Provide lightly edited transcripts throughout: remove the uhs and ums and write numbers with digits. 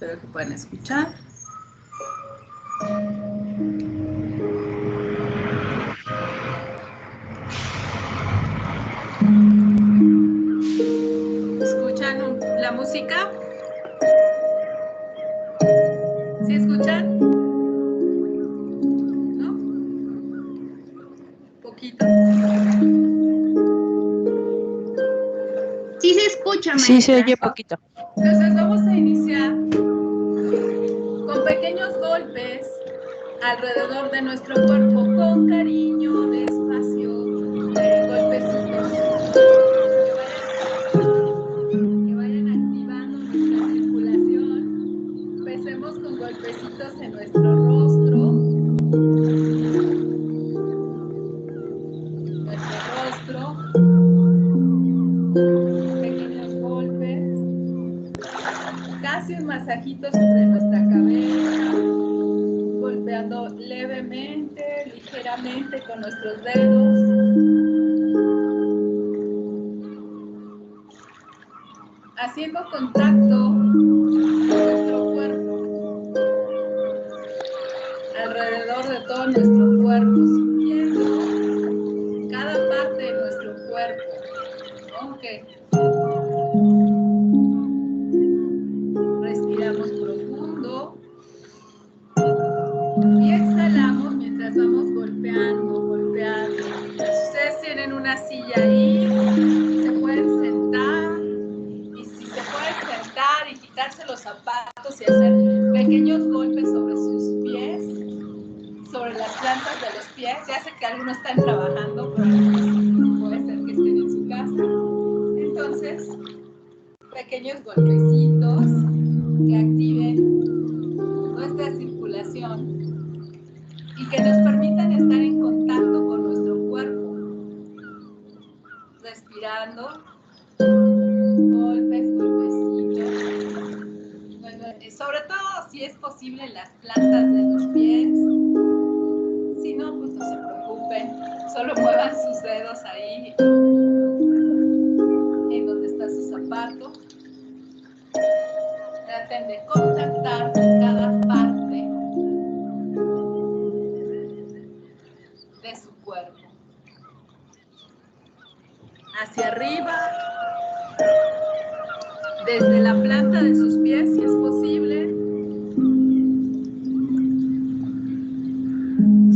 espero que puedan escuchar. ¿Escuchan la música? ¿Sí escuchan? ¿No? ¿Poquito? Sí se escucha, maestra. Sí, se oye poquito. Entonces vamos a iniciar con pequeños golpes alrededor de nuestro cuerpo, con cariño, despacio, golpecitos que vayan activando nuestra circulación. Empecemos con golpecitos en nuestro rostro. Pequeños golpes, casi un masajito sobre nuestra cabeza, golpeando levemente, ligeramente con nuestros dedos. Haciendo contacto con nuestro cuerpo, alrededor de todo nuestro cuerpo, sintiendo cada parte de nuestro cuerpo. Ok. Respiramos profundo y exhalamos mientras vamos golpeando, golpeando. Si ustedes tienen una silla ahí, se pueden sentar, y si se pueden sentar y quitarse los zapatos y hacer pequeños golpes sobre sus pies, sobre las plantas de los pies. Ya sé que algunos están trabajando, pero algunos puede ser que estén en su casa. Entonces, pequeños golpecitos que activen nuestra circulación y que nos permitan estar en contacto con nuestro cuerpo. Respirando, golpes, golpecitos. Bueno, sobre todo si es posible en las plantas de los pies. Si no, pues no se preocupen. Solo muevan sus dedos ahí en donde está su zapato. Traten de contactar con cada parte de su cuerpo. Hacia arriba, desde la planta de sus pies, si es posible.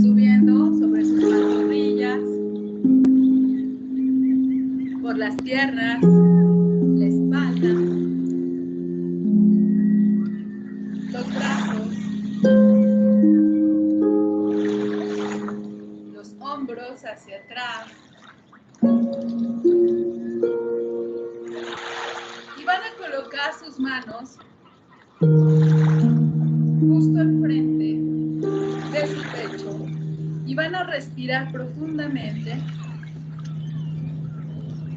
Subiendo sobre sus pantorrillas, por las piernas, la espalda, los brazos, los hombros hacia atrás. Y van a colocar sus manos justo enfrente de su pecho y van a respirar profundamente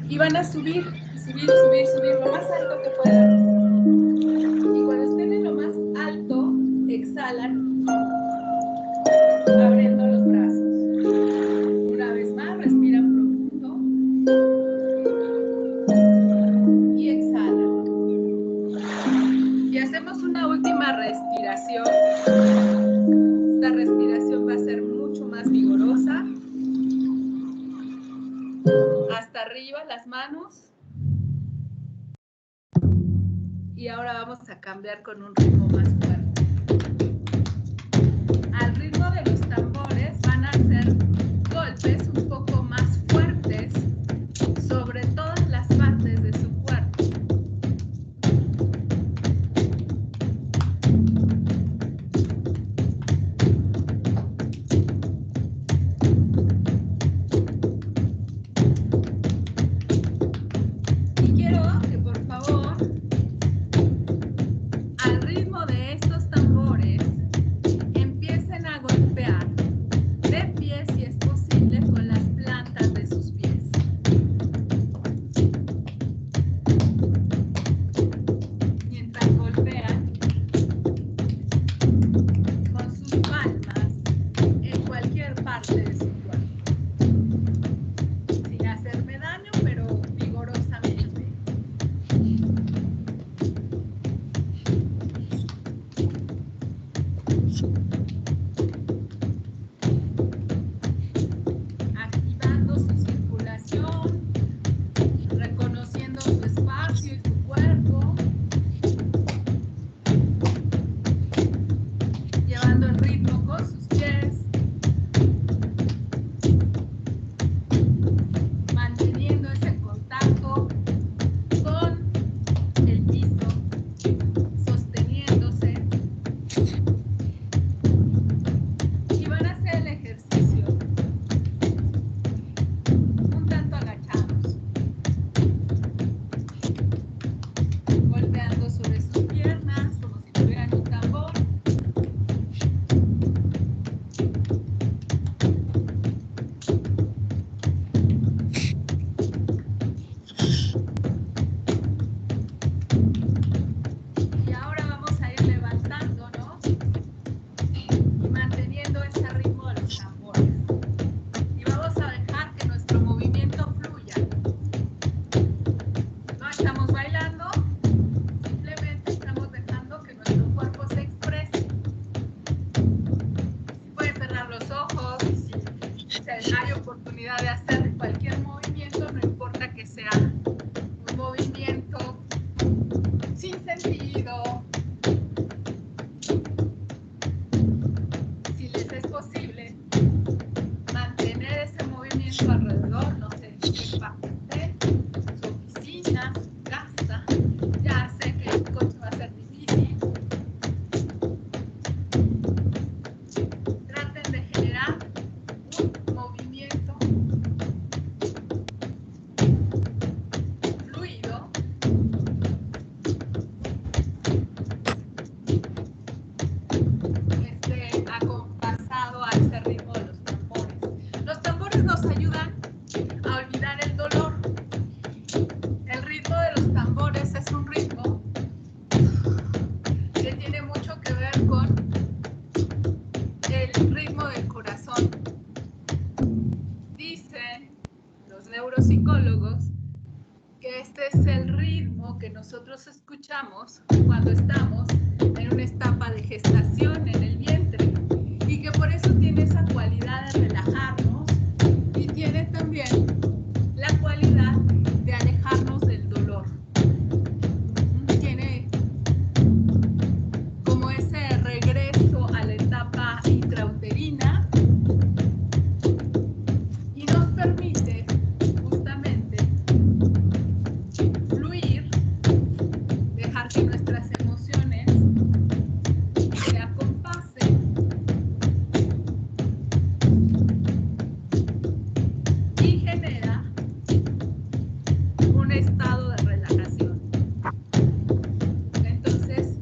y van a subir, subir, subir, subir lo más alto que puedan. Y cuando estén en lo más alto, exhalan, abriendo los brazos. Una vez más, respiran profundo y exhalan. Y hacemos una última respiración. Esta respiración va a ser mucho más vigorosa. Hasta arriba las manos. Y ahora vamos a cambiar con un ritmo más fuerte. Al ritmo de los tambores van a hacer golpes un poco más fuertes sobre todas las partes de su cuerpo. Y quiero que por favor, al ritmo de estos tambores, empiecen a golpear de pie si es activando su circulación, reconociendo su espacio y su cuerpo, llevando el ritmo con sus pies, manteniendo ese contacto con el piso, sosteniéndose, y van a hacer el ejercicio un tanto agachados, golpeando sobre sus piernas como si tuvieran un tambor. Y ahora vamos a ir levantándonos y manteniendo ese ritmo de los tambores. Y vamos a dejar que nuestro movimiento fluya. No estamos bailando, simplemente estamos dejando que nuestro cuerpo se exprese. Si pueden cerrar los ojos, si hay oportunidad de hacer cualquier movimiento, no importa que sea un movimiento sin sentido. Si les es posible, mantener ese movimiento alrededor, no sé en qué espacio esté, su oficina, su casa. Ya sé que el coche va a ser difícil. Traten de generar un movimiento fluido, acompasado a ese ritmo de los tambores. Los tambores nos ayudan a olvidar el dolor. El ritmo de los tambores es un ritmo que tiene mucho que ver con el ritmo del corazón. Dicen los neuropsicólogos que este es el ritmo que nosotros escuchamos cuando estamos en una etapa de gestación en el vientre, y que por eso tiene esa cualidad de relajarnos y tiene también la cualidad de alejarnos del dolor. Tiene como ese regreso a la etapa intrauterina y nos permite justamente fluir, dejar que nuestras emociones se acompasen y genera un estado de relajación. Entonces,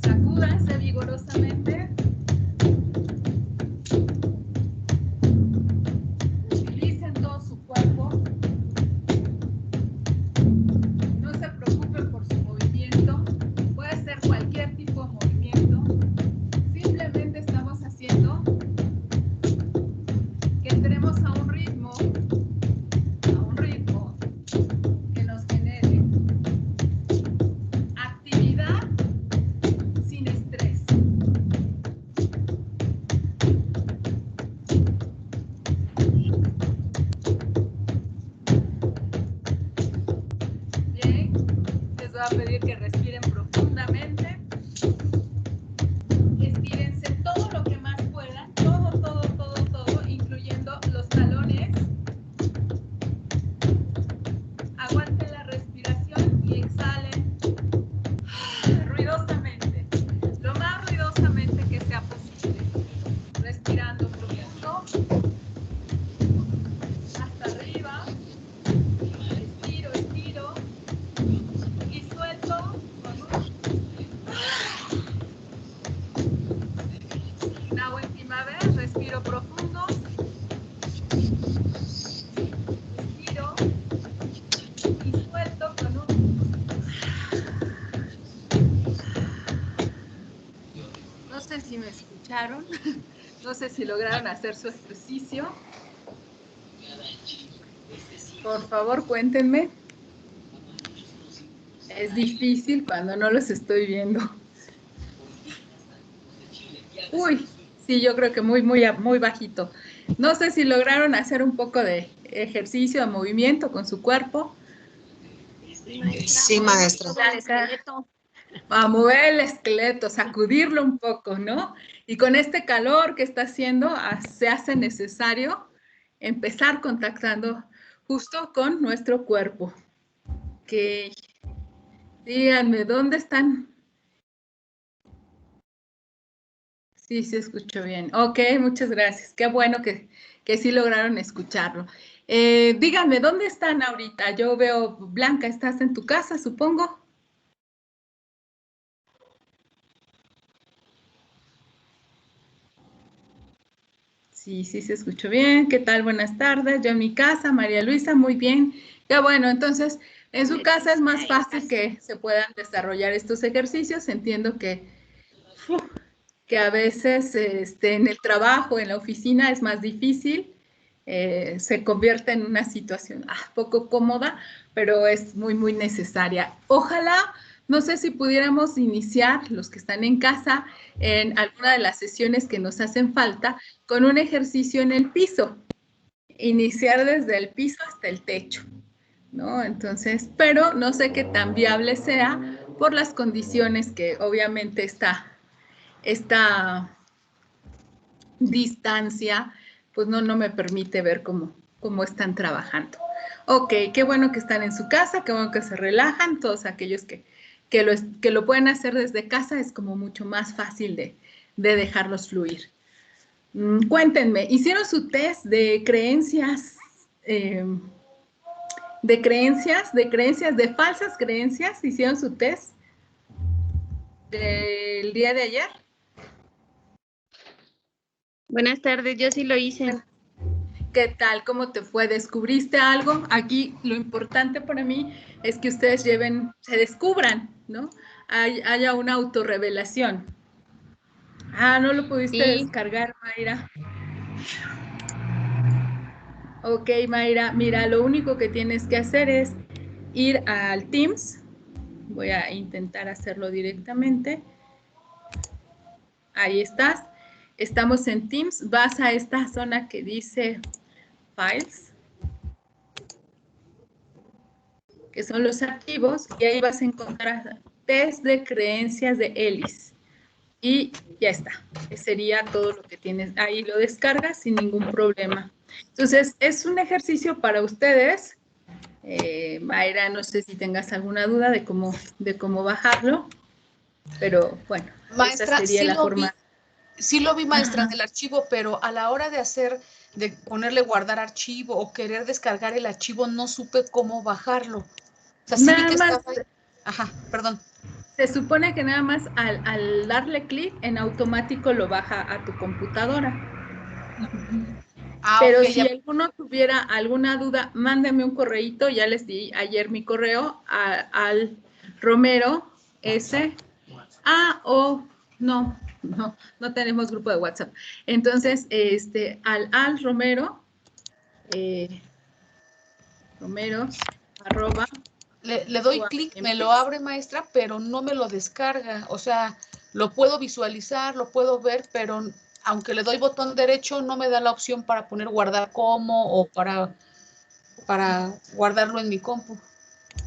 sacúdanse vigorosamente, utilicen todo su cuerpo, no se preocupen por su movimiento, puede ser cualquier tipo de movimiento, simplemente estamos haciendo que entremos a un ritmo que nos genere actividad sin estrés. Bien, les voy a pedir que respiren profundamente. Estírense todo lo que más puedan, todo, incluyendo los talones. Aguanten la respiración y exhalen ruidosamente, lo más ruidosamente que sea posible. Respirando profundo, hasta arriba, estiro, y suelto con una última vez. Respiro profundo, estiro y suelto con No sé si me escucharon, no sé si lograron hacer su ejercicio. Por favor, cuéntenme. Es difícil cuando no los estoy viendo. Uy, sí, yo creo que muy bajito. No sé si lograron hacer un poco de ejercicio, de movimiento con su cuerpo. Sí, maestra. A mover el esqueleto, sacudirlo un poco, ¿no? Y con este calor que está haciendo, se hace necesario empezar contactando justo con nuestro cuerpo. Ok, díganme, ¿dónde están? Sí, se escuchó bien. Ok, muchas gracias. Qué bueno que sí lograron escucharlo. Díganme, ¿dónde están ahorita? Yo veo, Blanca, ¿estás en tu casa, supongo? Sí, sí, se escuchó bien. ¿Qué tal? Buenas tardes. Yo en mi casa, María Luisa, muy bien. Ya bueno, entonces, en su casa es más fácil que se puedan desarrollar estos ejercicios. Entiendo que a veces en el trabajo, en la oficina, es más difícil. Se convierte en una situación poco cómoda, pero es muy necesaria. Ojalá, no sé si pudiéramos iniciar, los que están en casa, en alguna de las sesiones que nos hacen falta, con un ejercicio en el piso. Iniciar desde el piso hasta el techo, ¿no? Entonces, pero no sé qué tan viable sea por las condiciones que obviamente esta distancia, pues no me permite ver cómo están trabajando. Ok, qué bueno que están en su casa, qué bueno que se relajan, todos aquellos que lo pueden hacer desde casa, es como mucho más fácil de dejarlos fluir. Cuéntenme, ¿hicieron su test de creencias, de falsas creencias? ¿Hicieron su test del día de ayer? Buenas tardes, yo sí lo hice. ¿Qué tal? ¿Cómo te fue? ¿Descubriste algo? Aquí lo importante para mí es que ustedes se descubran, ¿no? Haya una autorrevelación. ¿No lo pudiste descargar, Mayra? Ok, Mayra, mira, lo único que tienes que hacer es ir al Teams. Voy a intentar hacerlo directamente. Ahí estás. Estamos en Teams. Vas a esta zona que dice Files, que son los archivos, y ahí vas a encontrar test de creencias de Ellis. Y ya está. Sería todo lo que tienes. Ahí lo descargas sin ningún problema. Entonces, es un ejercicio para ustedes. Mayra, no sé si tengas alguna duda de cómo bajarlo, pero bueno, maestra, esa sería la forma. Sí lo vi, maestra, del archivo, pero a la hora de ponerle guardar archivo o querer descargar el archivo, no supe cómo bajarlo. O sea, sí vi que estaba ahí. Ajá, perdón. Se supone que nada más al darle clic, en automático lo baja a tu computadora. Pero Okay, si alguno tuviera alguna duda, mándame un correíto. Ya les di ayer mi correo al Romero S. No tenemos grupo de WhatsApp. Entonces, al Romero, @. Le doy clic, me lo abre, maestra, pero no me lo descarga. O sea, lo puedo visualizar, lo puedo ver, pero aunque le doy botón derecho, no me da la opción para poner guardar como o para guardarlo en mi compu.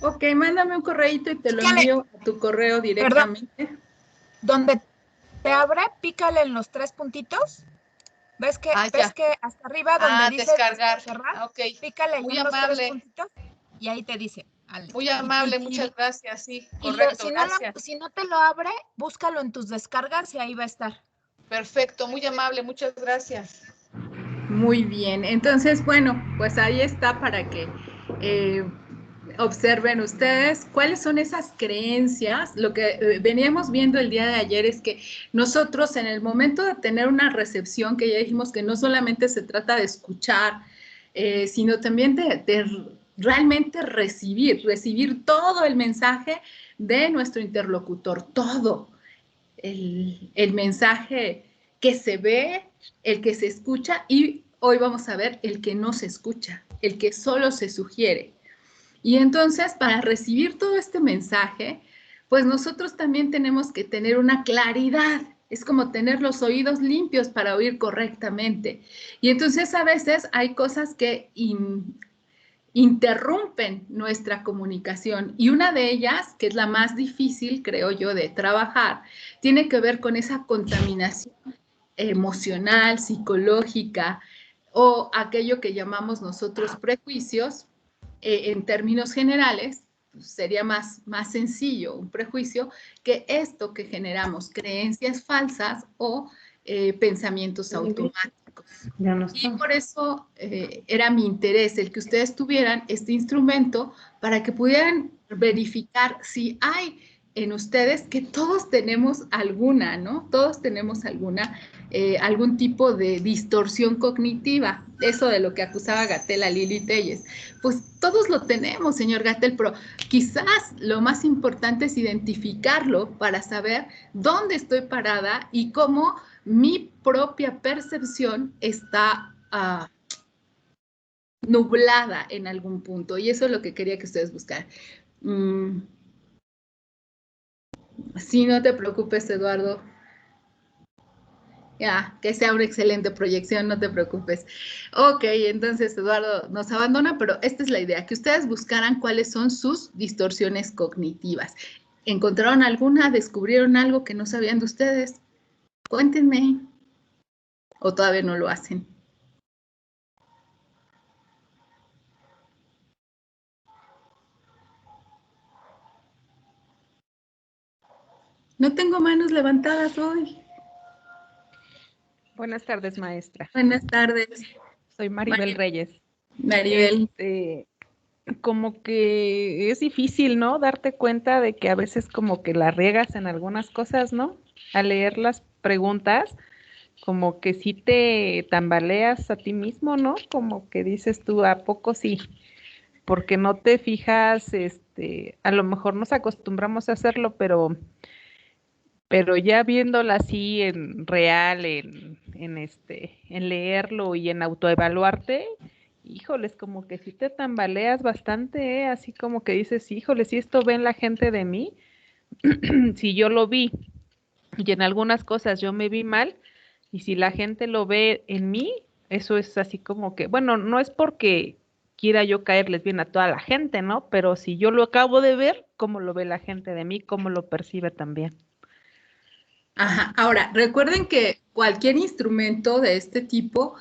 Ok, mándame un correíto y te lo envío a tu correo directamente. Perdón. Donde te abre, pícale en los 3 puntitos. ¿Ves que hasta arriba donde dice descargar? cerrar? Okay. Pícale en Muy unos amable. 3 puntitos y ahí te dice. Muy amable, muchas gracias. Sí, correcto, gracias. Si no te lo abre, búscalo en tus descargas y ahí va a estar. Perfecto, muy amable, muchas gracias. Muy bien, entonces, bueno, pues ahí está para que observen ustedes cuáles son esas creencias. Lo que veníamos viendo el día de ayer es que nosotros en el momento de tener una recepción, que ya dijimos que no solamente se trata de escuchar, sino también de realmente recibir todo el mensaje de nuestro interlocutor, todo el mensaje que se ve, el que se escucha, y hoy vamos a ver el que no se escucha, el que solo se sugiere. Y entonces, para recibir todo este mensaje, pues nosotros también tenemos que tener una claridad Es como tener los oídos limpios para oír correctamente. Y entonces a veces hay cosas que interrumpen nuestra comunicación, y una de ellas, que es la más difícil, creo yo, de trabajar, tiene que ver con esa contaminación emocional, psicológica, o aquello que llamamos nosotros prejuicios. En términos generales, pues sería más sencillo un prejuicio que esto que generamos, creencias falsas o pensamientos automáticos. Y por eso era mi interés el que ustedes tuvieran este instrumento para que pudieran verificar si hay en ustedes, que todos tenemos alguna, ¿no? Todos tenemos alguna, algún tipo de distorsión cognitiva, eso de lo que acusaba Gatell a Lili Telles. Pues todos lo tenemos, señor Gatell, pero quizás lo más importante es identificarlo para saber dónde estoy parada y cómo mi propia percepción está nublada en algún punto. Y eso es lo que quería que ustedes buscaran. Sí, no te preocupes, Eduardo. Ya, que sea una excelente proyección, no te preocupes. Ok, entonces Eduardo nos abandona, pero esta es la idea, que ustedes buscaran cuáles son sus distorsiones cognitivas. ¿Encontraron alguna? ¿Descubrieron algo que no sabían de ustedes? Cuéntenme. ¿O todavía no lo hacen? No tengo manos levantadas hoy. Buenas tardes, maestra. Buenas tardes. Soy Maribel Reyes. Maribel. Como que es difícil, ¿no? Darte cuenta de que a veces como que la riegas en algunas cosas, ¿no? Al leer las preguntas, como que sí te tambaleas a ti mismo, ¿no? Como que dices tú, ¿a poco sí? Porque no te fijas, a lo mejor nos acostumbramos a hacerlo, pero ya viéndola así en real, en leerlo y en autoevaluarte, híjoles, como que sí te tambaleas bastante, así como que dices, híjoles, si esto ven la gente de mí, si yo lo vi y en algunas cosas yo me vi mal, y si la gente lo ve en mí, eso es así como que, bueno, no es porque quiera yo caerles bien a toda la gente, ¿no? Pero si yo lo acabo de ver, ¿cómo lo ve la gente de mí? ¿Cómo lo percibe también? Ajá. Ahora, recuerden que cualquier instrumento de este tipo,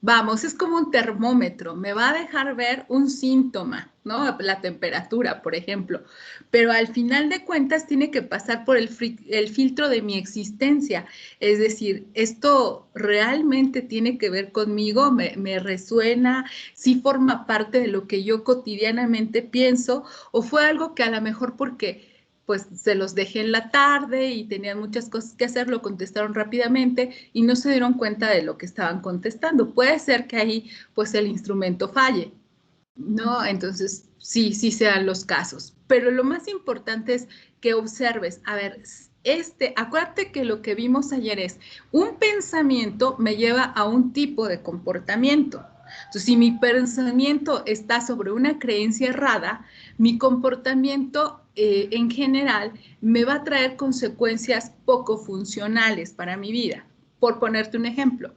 vamos, es como un termómetro, me va a dejar ver un síntoma, ¿no? La temperatura, por ejemplo, pero al final de cuentas tiene que pasar por el filtro de mi existencia, es decir, esto realmente tiene que ver conmigo, me resuena, sí forma parte de lo que yo cotidianamente pienso, o fue algo que a lo mejor porque pues se los dejé en la tarde y tenían muchas cosas que hacer, lo contestaron rápidamente y no se dieron cuenta de lo que estaban contestando. Puede ser que ahí pues el instrumento falle, ¿no? Entonces sí sean los casos. Pero lo más importante es que observes, a ver, acuérdate que lo que vimos ayer es un pensamiento me lleva a un tipo de comportamiento. Entonces, si mi pensamiento está sobre una creencia errada, mi comportamiento en general me va a traer consecuencias poco funcionales para mi vida. Por ponerte un ejemplo,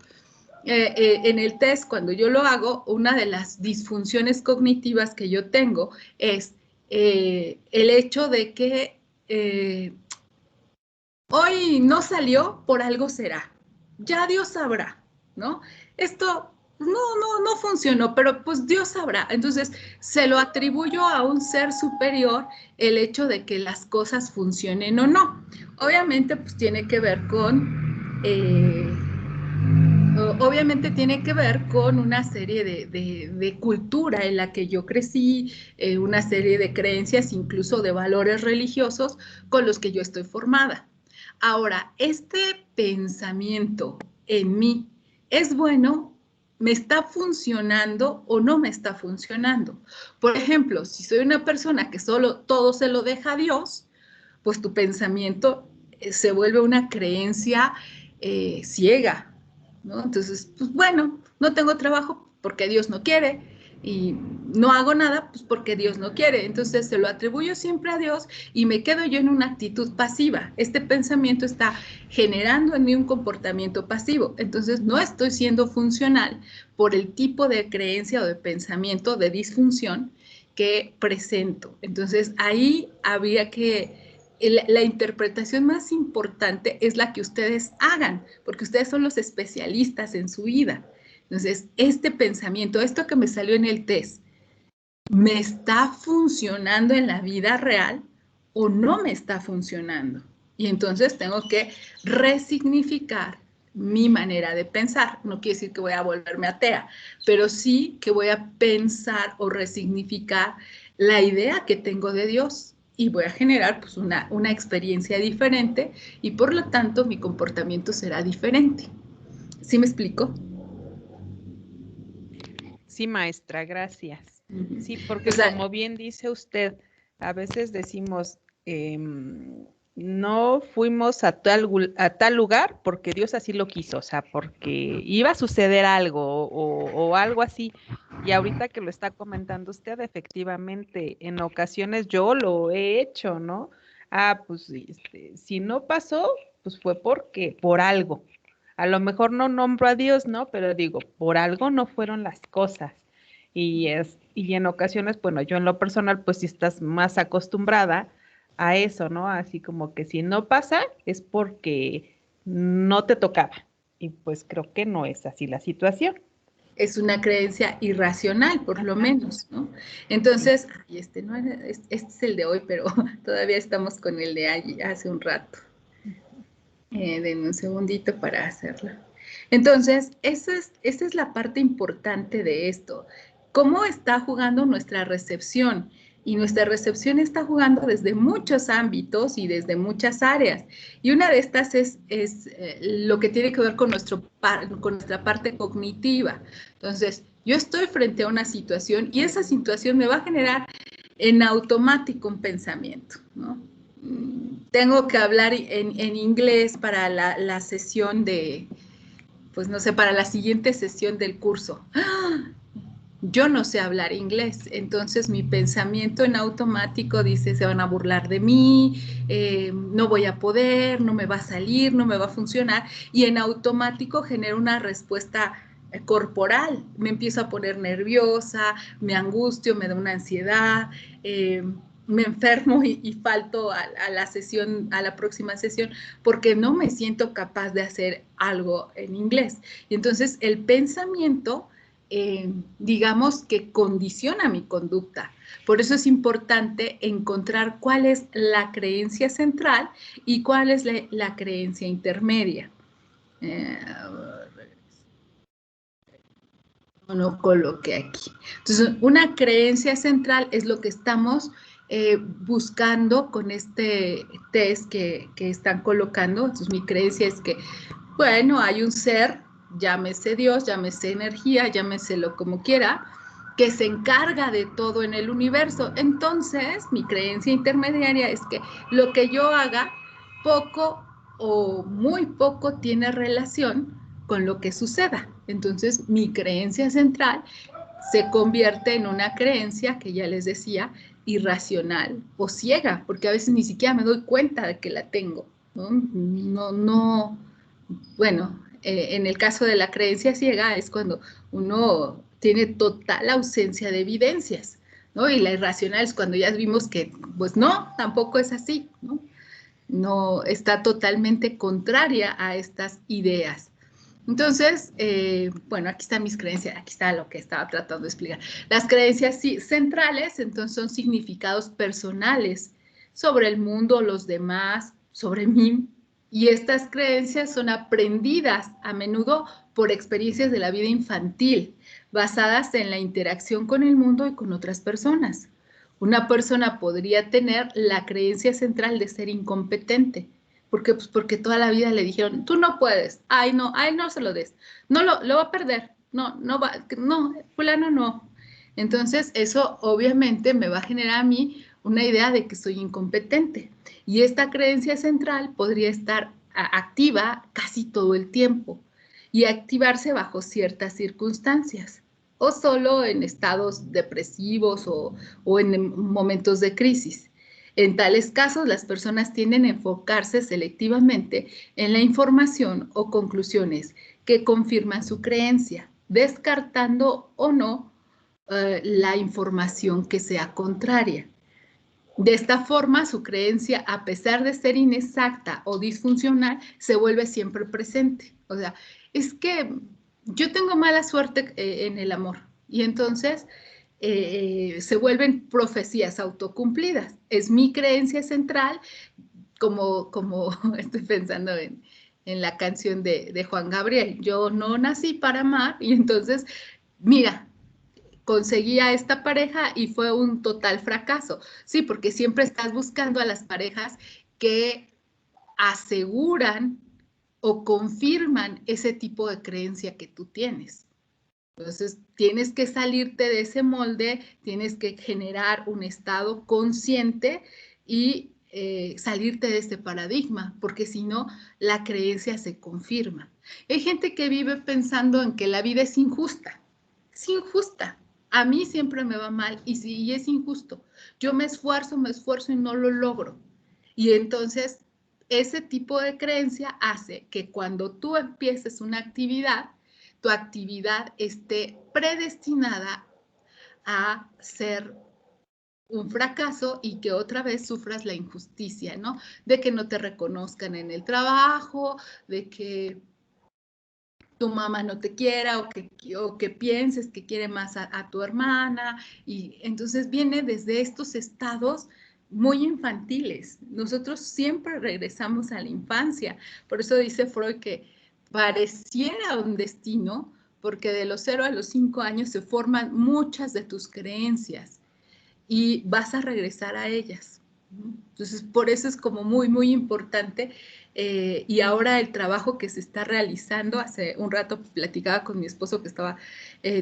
en el test, cuando yo lo hago, una de las disfunciones cognitivas que yo tengo es el hecho de que hoy no salió, por algo será. Ya Dios sabrá, ¿no? Esto no funcionó, pero pues Dios sabrá. Entonces, se lo atribuyo a un ser superior el hecho de que las cosas funcionen o no. Obviamente, pues tiene que ver con... obviamente tiene que ver con una serie de cultura en la que yo crecí, una serie de creencias, incluso de valores religiosos con los que yo estoy formada. Ahora, este pensamiento en mí es bueno, me está funcionando o no me está funcionando. Por ejemplo, si soy una persona que solo todo se lo deja a Dios, pues tu pensamiento se vuelve una creencia ciega, ¿no? Entonces, pues bueno, no tengo trabajo porque Dios no quiere, y no hago nada pues porque Dios no quiere. Entonces se lo atribuyo siempre a Dios y me quedo yo en una actitud pasiva. Este pensamiento está generando en mí un comportamiento pasivo. Entonces no estoy siendo funcional por el tipo de creencia o de pensamiento de disfunción que presento. Entonces ahí habría que... La interpretación más importante es la que ustedes hagan, porque ustedes son los especialistas en su vida. Entonces, este pensamiento, esto que me salió en el test, ¿me está funcionando en la vida real o no me está funcionando? Y entonces tengo que resignificar mi manera de pensar. No quiere decir que voy a volverme atea, pero sí que voy a pensar o resignificar la idea que tengo de Dios y voy a generar pues una experiencia diferente y por lo tanto mi comportamiento será diferente. ¿Sí me explico? Sí, maestra, gracias. Sí, porque como bien dice usted, a veces decimos, no fuimos a tal lugar porque Dios así lo quiso, o sea, porque iba a suceder algo o algo así. Y ahorita que lo está comentando usted, efectivamente, en ocasiones yo lo he hecho, ¿no? Pues si no pasó, pues fue por algo. A lo mejor no nombro a Dios, ¿no? Pero digo, por algo no fueron las cosas. Y en ocasiones, bueno, yo en lo personal, pues si estás más acostumbrada a eso, ¿no? Así como que si no pasa es porque no te tocaba. Y pues creo que no es así la situación. Es una creencia irracional, por lo menos, ¿no? Entonces, y no era, este es el de hoy, pero todavía estamos con el de hace un rato. Denme un segundito para hacerlo. Entonces, esa es la parte importante de esto. ¿Cómo está jugando nuestra recepción? Y nuestra recepción está jugando desde muchos ámbitos y desde muchas áreas. Y una de estas es lo que tiene que ver con nuestra parte cognitiva. Entonces, yo estoy frente a una situación y esa situación me va a generar en automático un pensamiento, ¿no? Tengo que hablar en inglés para la sesión de, pues no sé, para la siguiente sesión del curso. Yo no sé hablar inglés, entonces mi pensamiento en automático dice, se van a burlar de mí, no voy a poder, no me va a salir, no me va a funcionar, y en automático genero una respuesta corporal, me empiezo a poner nerviosa, me angustio, me da una ansiedad, me enfermo y falto a la sesión, a la próxima sesión, porque no me siento capaz de hacer algo en inglés. Y entonces el pensamiento, digamos que condiciona mi conducta. Por eso es importante encontrar cuál es la creencia central y cuál es la creencia intermedia. No coloqué aquí. Entonces, una creencia central es lo que estamos buscando con este test que están colocando. Entonces, mi creencia es que, bueno, hay un ser, llámese Dios, llámese energía, llámeselo como quiera, que se encarga de todo en el universo. Entonces, mi creencia intermediaria es que lo que yo haga, poco o muy poco tiene relación con lo que suceda. Entonces, mi creencia central se convierte en una creencia que ya les decía, irracional o ciega, porque a veces ni siquiera me doy cuenta de que la tengo, ¿no? Bueno, en el caso de la creencia ciega es cuando uno tiene total ausencia de evidencias, ¿no? Y la irracional es cuando ya vimos que, pues no, tampoco es así, ¿no? No está totalmente contraria a estas ideas. Entonces, bueno, aquí están mis creencias, aquí está lo que estaba tratando de explicar. Las creencias centrales, entonces, son significados personales sobre el mundo, los demás, sobre mí. Y estas creencias son aprendidas a menudo por experiencias de la vida infantil, basadas en la interacción con el mundo y con otras personas. Una persona podría tener la creencia central de ser incompetente. ¿Por qué? Pues porque toda la vida le dijeron, tú no puedes, ay no se lo des, no lo va a perder, no, fulano no. Entonces eso obviamente me va a generar a mí una idea de que soy incompetente. Y esta creencia central podría estar activa casi todo el tiempo y activarse bajo ciertas circunstancias. o solo en estados depresivos o en momentos de crisis. En tales casos, las personas tienden a enfocarse selectivamente en la información o conclusiones que confirman su creencia, descartando o no la información que sea contraria. De esta forma, su creencia, a pesar de ser inexacta o disfuncional, se vuelve siempre presente. O sea, es que yo tengo mala suerte en el amor y entonces se vuelven profecías autocumplidas. Es mi creencia central, como estoy pensando en la canción de Juan Gabriel. Yo no nací para amar y entonces, mira, conseguí a esta pareja y fue un total fracaso. Sí, porque siempre estás buscando a las parejas que aseguran o confirman ese tipo de creencia que tú tienes. Entonces, tienes que salirte de ese molde, tienes que generar un estado consciente y salirte de este paradigma, porque si no, la creencia se confirma. Hay gente que vive pensando en que la vida es injusta. Es injusta. A mí siempre me va mal y es injusto. Yo me esfuerzo y no lo logro. Y entonces, ese tipo de creencia hace que cuando tú empieces una actividad, tu actividad esté predestinada a ser un fracaso y que otra vez sufras la injusticia, ¿no? De que no te reconozcan en el trabajo, de que tu mamá no te quiera o que pienses que quiere más a tu hermana. Y entonces viene desde estos estados muy infantiles. Nosotros siempre regresamos a la infancia. Por eso dice Freud que pareciera un destino, porque de los 0 a los 5 años se forman muchas de tus creencias y vas a regresar a ellas. Entonces, por eso es como muy, muy importante. Y ahora el trabajo que se está realizando, hace un rato platicaba con mi esposo que estaba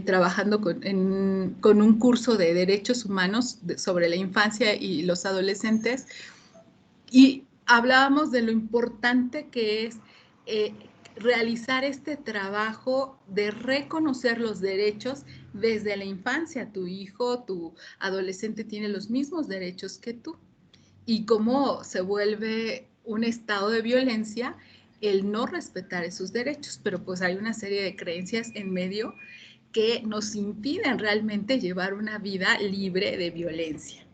trabajando con un curso de derechos humanos sobre la infancia y los adolescentes, y hablábamos de lo importante que es realizar este trabajo de reconocer los derechos desde la infancia. Tu hijo, tu adolescente tiene los mismos derechos que tú. Y cómo se vuelve un estado de violencia el no respetar esos derechos. Pero pues hay una serie de creencias en medio que nos impiden realmente llevar una vida libre de violencia.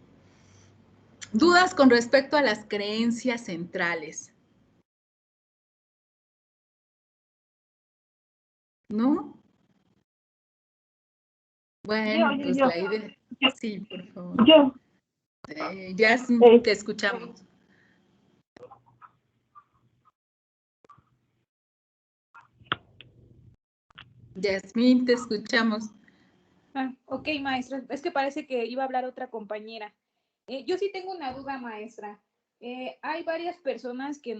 Dudas con respecto a las creencias centrales. ¿No? Bueno, pues la idea. Sí, por favor. Ya te escuchamos. Yasmín, te escuchamos. Ok, maestra. Es que parece que iba a hablar otra compañera. Yo sí tengo una duda, maestra. Hay varias personas que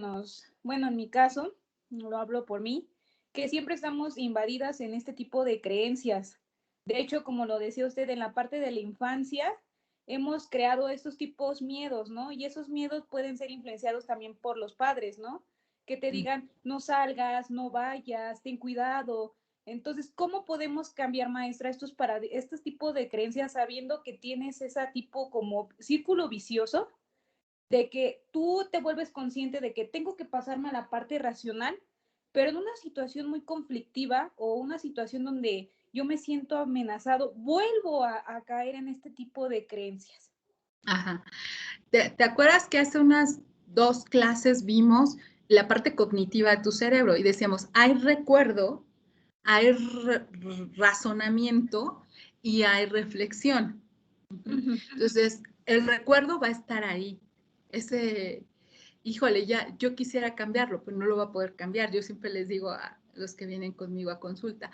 bueno, en mi caso, lo hablo por mí, que siempre estamos invadidas en este tipo de creencias. De hecho, como lo decía usted, en la parte de la infancia, hemos creado estos tipos miedos, ¿no? Y esos miedos pueden ser influenciados también por los padres, ¿no? Que te digan, no salgas, no vayas, ten cuidado. Entonces, ¿cómo podemos cambiar, maestra, estos tipos de creencias sabiendo que tienes ese tipo como círculo vicioso de que tú te vuelves consciente de que tengo que pasarme a la parte racional, pero en una situación muy conflictiva o una situación donde yo me siento amenazado, vuelvo a caer en este tipo de creencias? Ajá. ¿Te acuerdas que hace unas 2 clases vimos la parte cognitiva de tu cerebro y decíamos, hay recuerdo, hay razonamiento y hay reflexión? Entonces, el recuerdo va a estar ahí. Híjole, ya yo quisiera cambiarlo, pero no lo va a poder cambiar. Yo siempre les digo a los que vienen conmigo a consulta,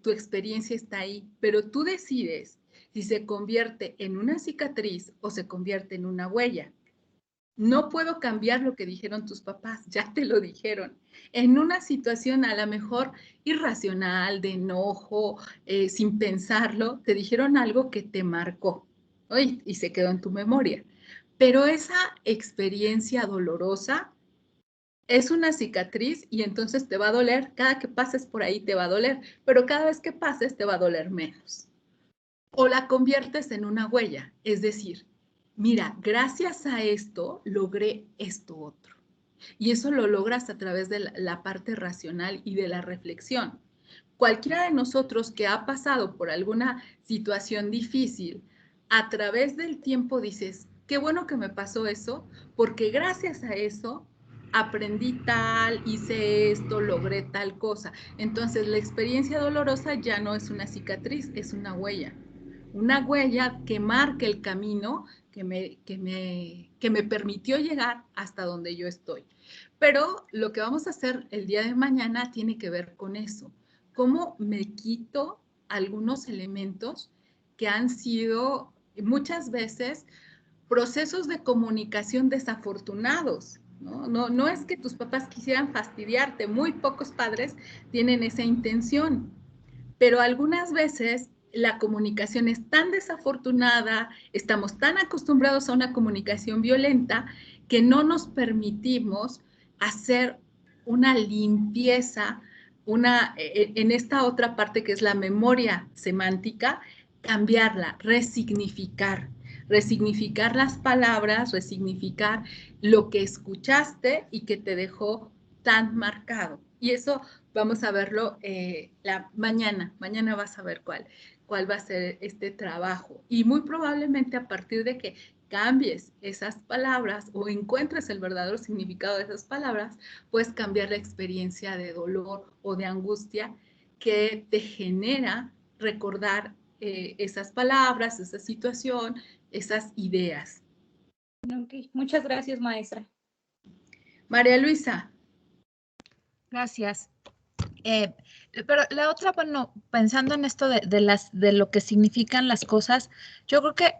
tu experiencia está ahí, pero tú decides si se convierte en una cicatriz o se convierte en una huella. No puedo cambiar lo que dijeron tus papás, ya te lo dijeron. En una situación a lo mejor irracional, de enojo, sin pensarlo, te dijeron algo que te marcó, ¿oye? Y se quedó en tu memoria. Pero esa experiencia dolorosa es una cicatriz y entonces te va a doler, cada que pases por ahí te va a doler, pero cada vez que pases te va a doler menos. O la conviertes en una huella, es decir, mira, gracias a esto logré esto otro. Y eso lo logras a través de la parte racional y de la reflexión. Cualquiera de nosotros que ha pasado por alguna situación difícil, a través del tiempo dices, qué bueno que me pasó eso, porque gracias a eso aprendí tal, hice esto, logré tal cosa. Entonces la experiencia dolorosa ya no es una cicatriz, es una huella que marca el camino que me permitió llegar hasta donde yo estoy. Pero lo que vamos a hacer el día de mañana tiene que ver con eso. ¿Cómo me quito algunos elementos que han sido muchas veces procesos de comunicación desafortunados? No es que tus papás quisieran fastidiarte, muy pocos padres tienen esa intención, pero algunas veces la comunicación es tan desafortunada, estamos tan acostumbrados a una comunicación violenta que no nos permitimos hacer una limpieza, en esta otra parte que es la memoria semántica, cambiarla, resignificar las palabras, resignificar lo que escuchaste y que te dejó tan marcado. Y eso vamos a verlo mañana vas a ver cuál va a ser este trabajo. Y muy probablemente a partir de que cambies esas palabras o encuentres el verdadero significado de esas palabras, puedes cambiar la experiencia de dolor o de angustia que te genera recordar esas palabras, esa situación, esas ideas. Okay. Muchas gracias, maestra. María Luisa. Gracias. Pero la otra, bueno, pensando en esto de lo que significan las cosas, yo creo que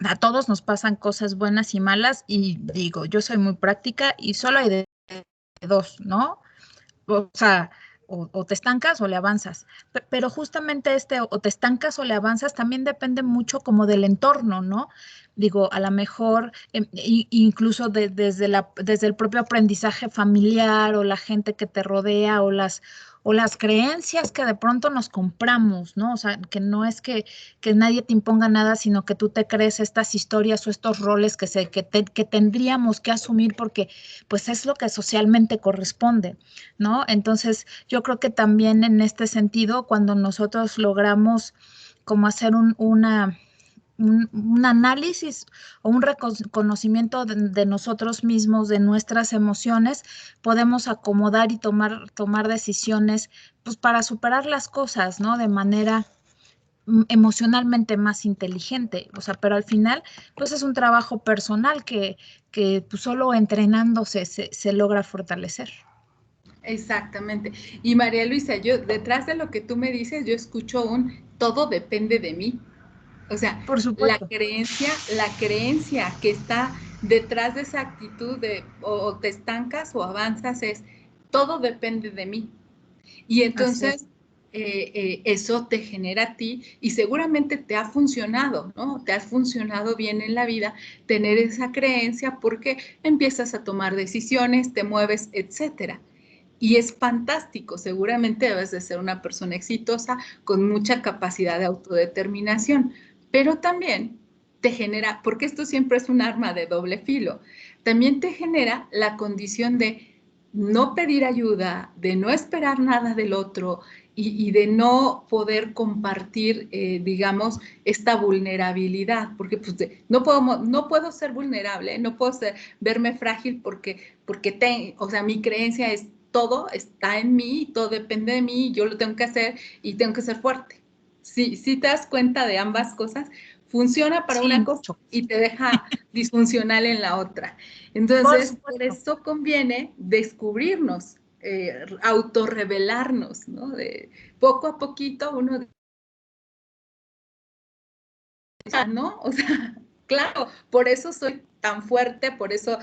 a todos nos pasan cosas buenas y malas, y digo, yo soy muy práctica y solo hay de dos, ¿no? O sea, o te estancas o le avanzas. Pero justamente o te estancas o le avanzas también depende mucho como del entorno, ¿no? Digo, a lo mejor incluso desde el propio aprendizaje familiar o la gente que te rodea o las creencias que de pronto nos compramos, ¿no? O sea, que no es que nadie te imponga nada, sino que tú te crees estas historias o estos roles que tendríamos que asumir porque pues es lo que socialmente corresponde, ¿no? Entonces, yo creo que también en este sentido, cuando nosotros logramos como hacer un análisis o un reconocimiento de nosotros mismos, de nuestras emociones, podemos acomodar y tomar decisiones pues para superar las cosas, ¿no? De manera emocionalmente más inteligente, o sea, pero al final pues es un trabajo personal que pues, solo entrenándose se logra fortalecer. Exactamente. Y María Luisa, yo detrás de lo que tú me dices, yo escucho todo depende de mí. O sea, por supuesto, la creencia que está detrás de esa actitud de o te estancas o avanzas es todo depende de mí. Y entonces eso te genera a ti y seguramente te ha funcionado, ¿no? Te ha funcionado bien en la vida tener esa creencia porque empiezas a tomar decisiones, te mueves, etcétera. Y es fantástico, seguramente debes de ser una persona exitosa con mucha capacidad de autodeterminación, pero también te genera, porque esto siempre es un arma de doble filo, también te genera la condición de no pedir ayuda, de no esperar nada del otro y de no poder compartir, digamos, esta vulnerabilidad, porque pues, no puedo ser vulnerable, no puedo verme frágil porque o sea, mi creencia es todo está en mí, todo depende de mí, yo lo tengo que hacer y tengo que ser fuerte. Si te das cuenta de ambas cosas, funciona para una cosa y te deja disfuncional en la otra. Entonces, por eso conviene descubrirnos, autorrevelarnos, ¿no? De poco a poquito uno, ¿no? O sea, claro, por eso soy tan fuerte, por eso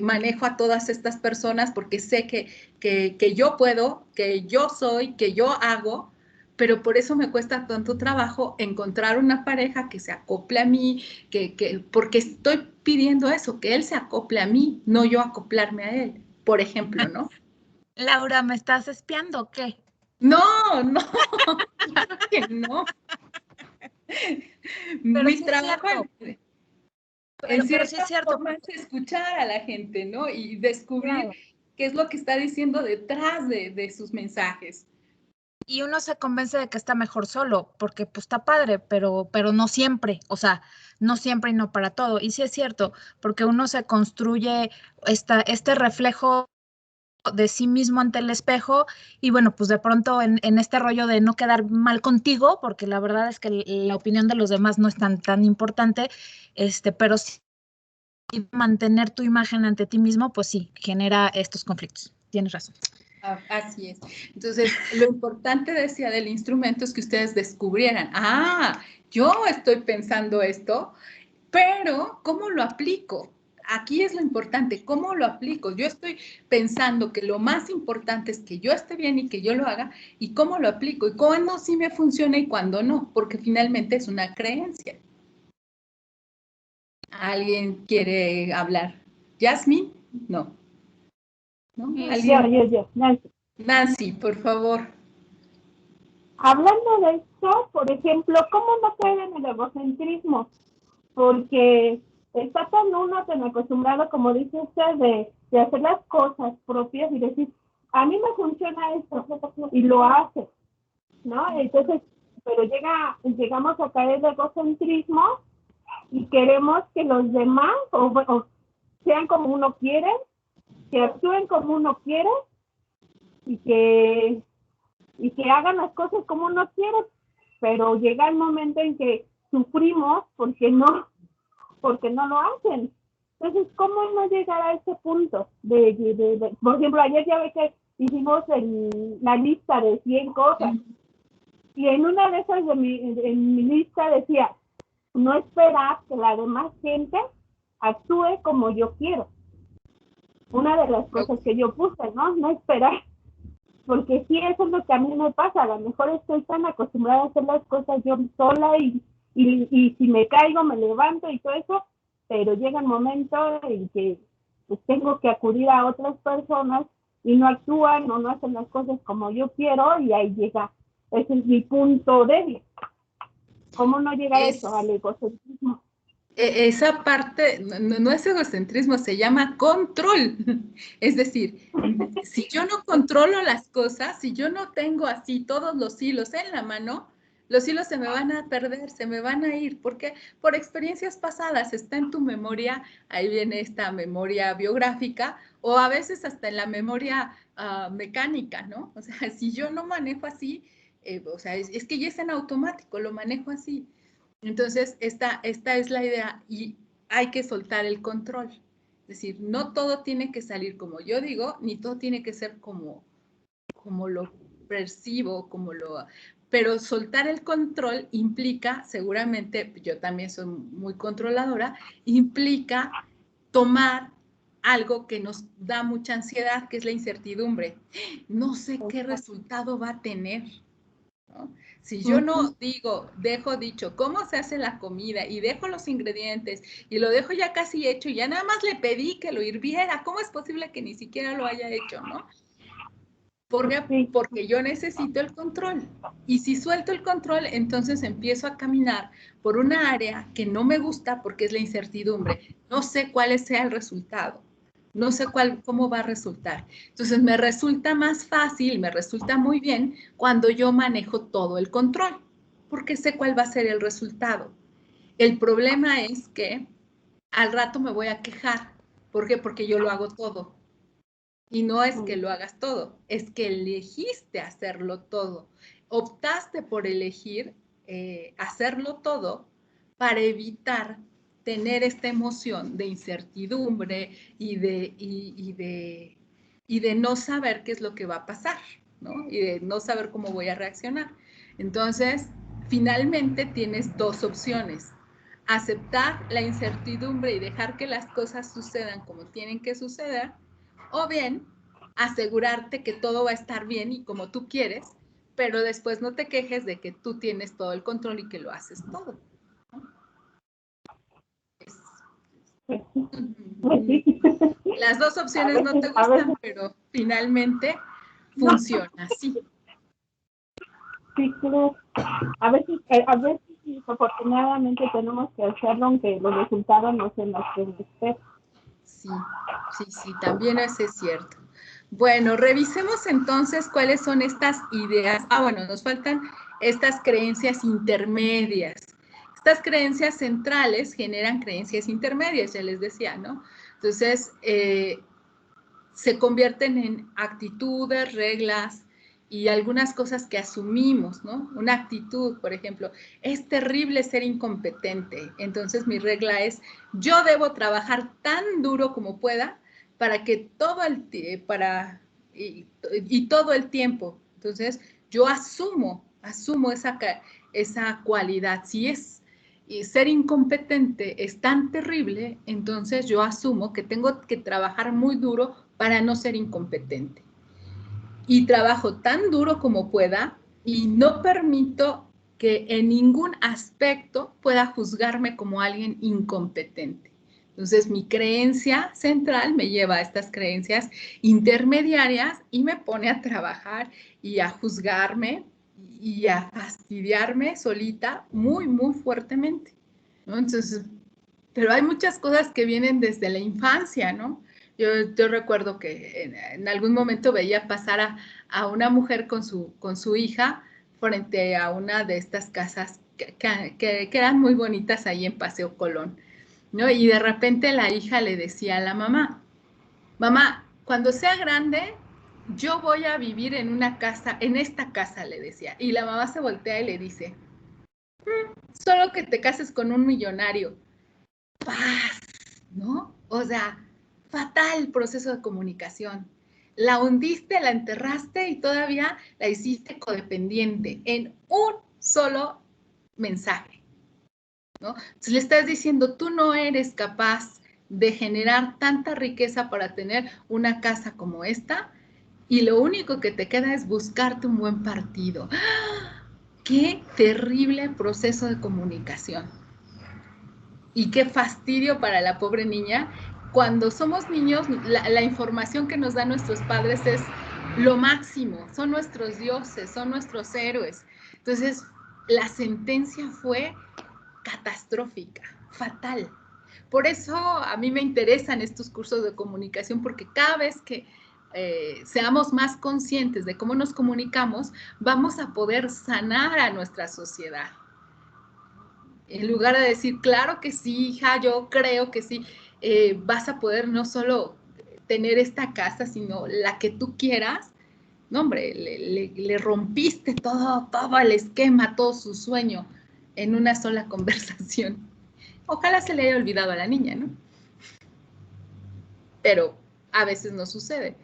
manejo a todas estas personas, porque sé que yo puedo, que yo soy, que yo hago, pero por eso me cuesta tanto trabajo encontrar una pareja que se acople a mí, porque estoy pidiendo eso, que él se acople a mí, no yo acoplarme a él. por ejemplo, ¿no? Laura, ¿me estás espiando o qué? No, claro que no. Pero Mi sí es trabajo cierto. en Pero sí cierta es cierto. forma es escuchar a la gente, ¿no? Y descubrir Claro. qué es lo que está diciendo detrás de sus mensajes. Y uno se convence de que está mejor solo, porque pues está padre, pero no siempre, o sea, no siempre y no para todo. Y sí es cierto, porque uno se construye este reflejo de sí mismo ante el espejo y bueno, pues de pronto en este rollo de no quedar mal contigo, porque la verdad es que la opinión de los demás no es tan importante, pero sí mantener tu imagen ante ti mismo, pues sí, genera estos conflictos. Tienes razón. Así es. Entonces, lo importante, decía, del instrumento es que ustedes descubrieran, yo estoy pensando esto, pero ¿cómo lo aplico? Aquí es lo importante, ¿cómo lo aplico? Yo estoy pensando que lo más importante es que yo esté bien y que yo lo haga, y cómo lo aplico, y cuándo sí me funciona y cuándo no, porque finalmente es una creencia. ¿Alguien quiere hablar? ¿Yasmín? No. ¿No? ¿Alguien? Yo, Nancy. Nancy, por favor. Hablando de esto, por ejemplo, ¿cómo no caer en el egocentrismo? Porque está tan acostumbrado, como dice usted, de hacer las cosas propias y decir, a mí me funciona esto, y lo hace, ¿no? Entonces, pero llegamos a caer en el egocentrismo y queremos que los demás o sean como uno quiere, que actúen como uno quiere y que hagan las cosas como uno quiere, pero llega el momento en que sufrimos porque no lo hacen. Entonces, ¿cómo no llegar a ese punto? Por ejemplo, ayer ya ve que hicimos la lista de 100 cosas, y en una de esas en mi lista decía, no esperar que la demás gente actúe como yo quiero. Una de las cosas que yo puse, no esperar. Porque sí, eso es lo que a mí me pasa. A lo mejor estoy tan acostumbrada a hacer las cosas yo sola y si me caigo, me levanto y todo eso, pero llega el momento en que pues, tengo que acudir a otras personas y no actúan o no hacen las cosas como yo quiero, y ahí llega, ese es mi punto débil. ¿Cómo no llegar a eso, al egocentrismo? Esa parte no es egocentrismo, se llama control. Es decir, si yo no controlo las cosas, si yo no tengo así todos los hilos en la mano, los hilos se me van a perder, se me van a ir, porque por experiencias pasadas está en tu memoria, ahí viene esta memoria biográfica, o a veces hasta en la memoria mecánica, ¿no? O sea, si yo no manejo así, o sea, es que ya es en automático, lo manejo así. Entonces, esta es la idea, y hay que soltar el control. Es decir, no todo tiene que salir como yo digo, ni todo tiene que ser como lo percibo, pero soltar el control implica, seguramente, yo también soy muy controladora, implica tomar algo que nos da mucha ansiedad, que es la incertidumbre. No sé qué resultado va a tener, ¿no? Si yo no dejo dicho cómo se hace la comida y dejo los ingredientes y lo dejo ya casi hecho y ya nada más le pedí que lo hirviera, ¿cómo es posible que ni siquiera lo haya hecho, no? Porque yo necesito el control. Y si suelto el control, entonces empiezo a caminar por una área que no me gusta porque es la incertidumbre. No sé cuál sea el resultado. No sé cómo va a resultar. Entonces me resulta más fácil, me resulta muy bien cuando yo manejo todo el control, porque sé cuál va a ser el resultado. El problema es que al rato me voy a quejar. ¿Por qué? Porque yo lo hago todo. Y no es que lo hagas todo, es que elegiste hacerlo todo. Optaste por elegir hacerlo todo para evitar tener esta emoción de incertidumbre y de no saber qué es lo que va a pasar, ¿no? Y de no saber cómo voy a reaccionar. Entonces, finalmente tienes dos opciones: aceptar la incertidumbre y dejar que las cosas sucedan como tienen que suceder, o bien asegurarte que todo va a estar bien y como tú quieres, pero después no te quejes de que tú tienes todo el control y que lo haces todo, ¿no? las dos opciones no te a gustan, veces- pero finalmente funciona, sí. Sí, creo. A veces, desafortunadamente tenemos que hacerlo aunque los resultados no sean los que esperamos. Sí, sí, también eso es cierto. Bueno, revisemos entonces cuáles son estas ideas. Bueno, nos faltan estas creencias intermedias. Estas creencias centrales generan creencias intermedias, ya les decía, ¿no? Entonces, se convierten en actitudes, reglas y algunas cosas que asumimos, ¿no? Una actitud, por ejemplo, es terrible ser incompetente. Entonces mi regla es, yo debo trabajar tan duro como pueda para que todo y todo el tiempo. Entonces yo asumo esa cualidad. Si es y ser incompetente es tan terrible, entonces yo asumo que tengo que trabajar muy duro para no ser incompetente. Y trabajo tan duro como pueda y no permito que en ningún aspecto pueda juzgarme como alguien incompetente. Entonces, mi creencia central me lleva a estas creencias intermediarias y me pone a trabajar y a juzgarme y a fastidiarme solita muy, muy fuertemente, ¿no? Entonces, pero hay muchas cosas que vienen desde la infancia, ¿no? Yo recuerdo que en algún momento veía pasar a una mujer con su hija frente a una de estas casas que eran muy bonitas ahí en Paseo Colón, ¿no? Y de repente la hija le decía a la mamá, mamá, cuando sea grande, yo voy a vivir en una casa, en esta casa, le decía. Y la mamá se voltea y le dice, solo que te cases con un millonario. Paz, ¿no? O sea, fatal proceso de comunicación. La hundiste, la enterraste y todavía la hiciste codependiente en un solo mensaje, ¿no? Entonces le estás diciendo, tú no eres capaz de generar tanta riqueza para tener una casa como esta y lo único que te queda es buscarte un buen partido. ¡Ah! ¡Qué terrible proceso de comunicación! Y qué fastidio para la pobre niña. Cuando somos niños, la información que nos dan nuestros padres es lo máximo, son nuestros dioses, son nuestros héroes. Entonces, la sentencia fue catastrófica, fatal. Por eso a mí me interesan estos cursos de comunicación, porque cada vez que seamos más conscientes de cómo nos comunicamos, vamos a poder sanar a nuestra sociedad. En lugar de decir, claro que sí, hija, yo creo que sí, vas a poder no solo tener esta casa, sino la que tú quieras. No, hombre, le rompiste todo el esquema, todo su sueño en una sola conversación. Ojalá se le haya olvidado a la niña, ¿no? Pero a veces no sucede.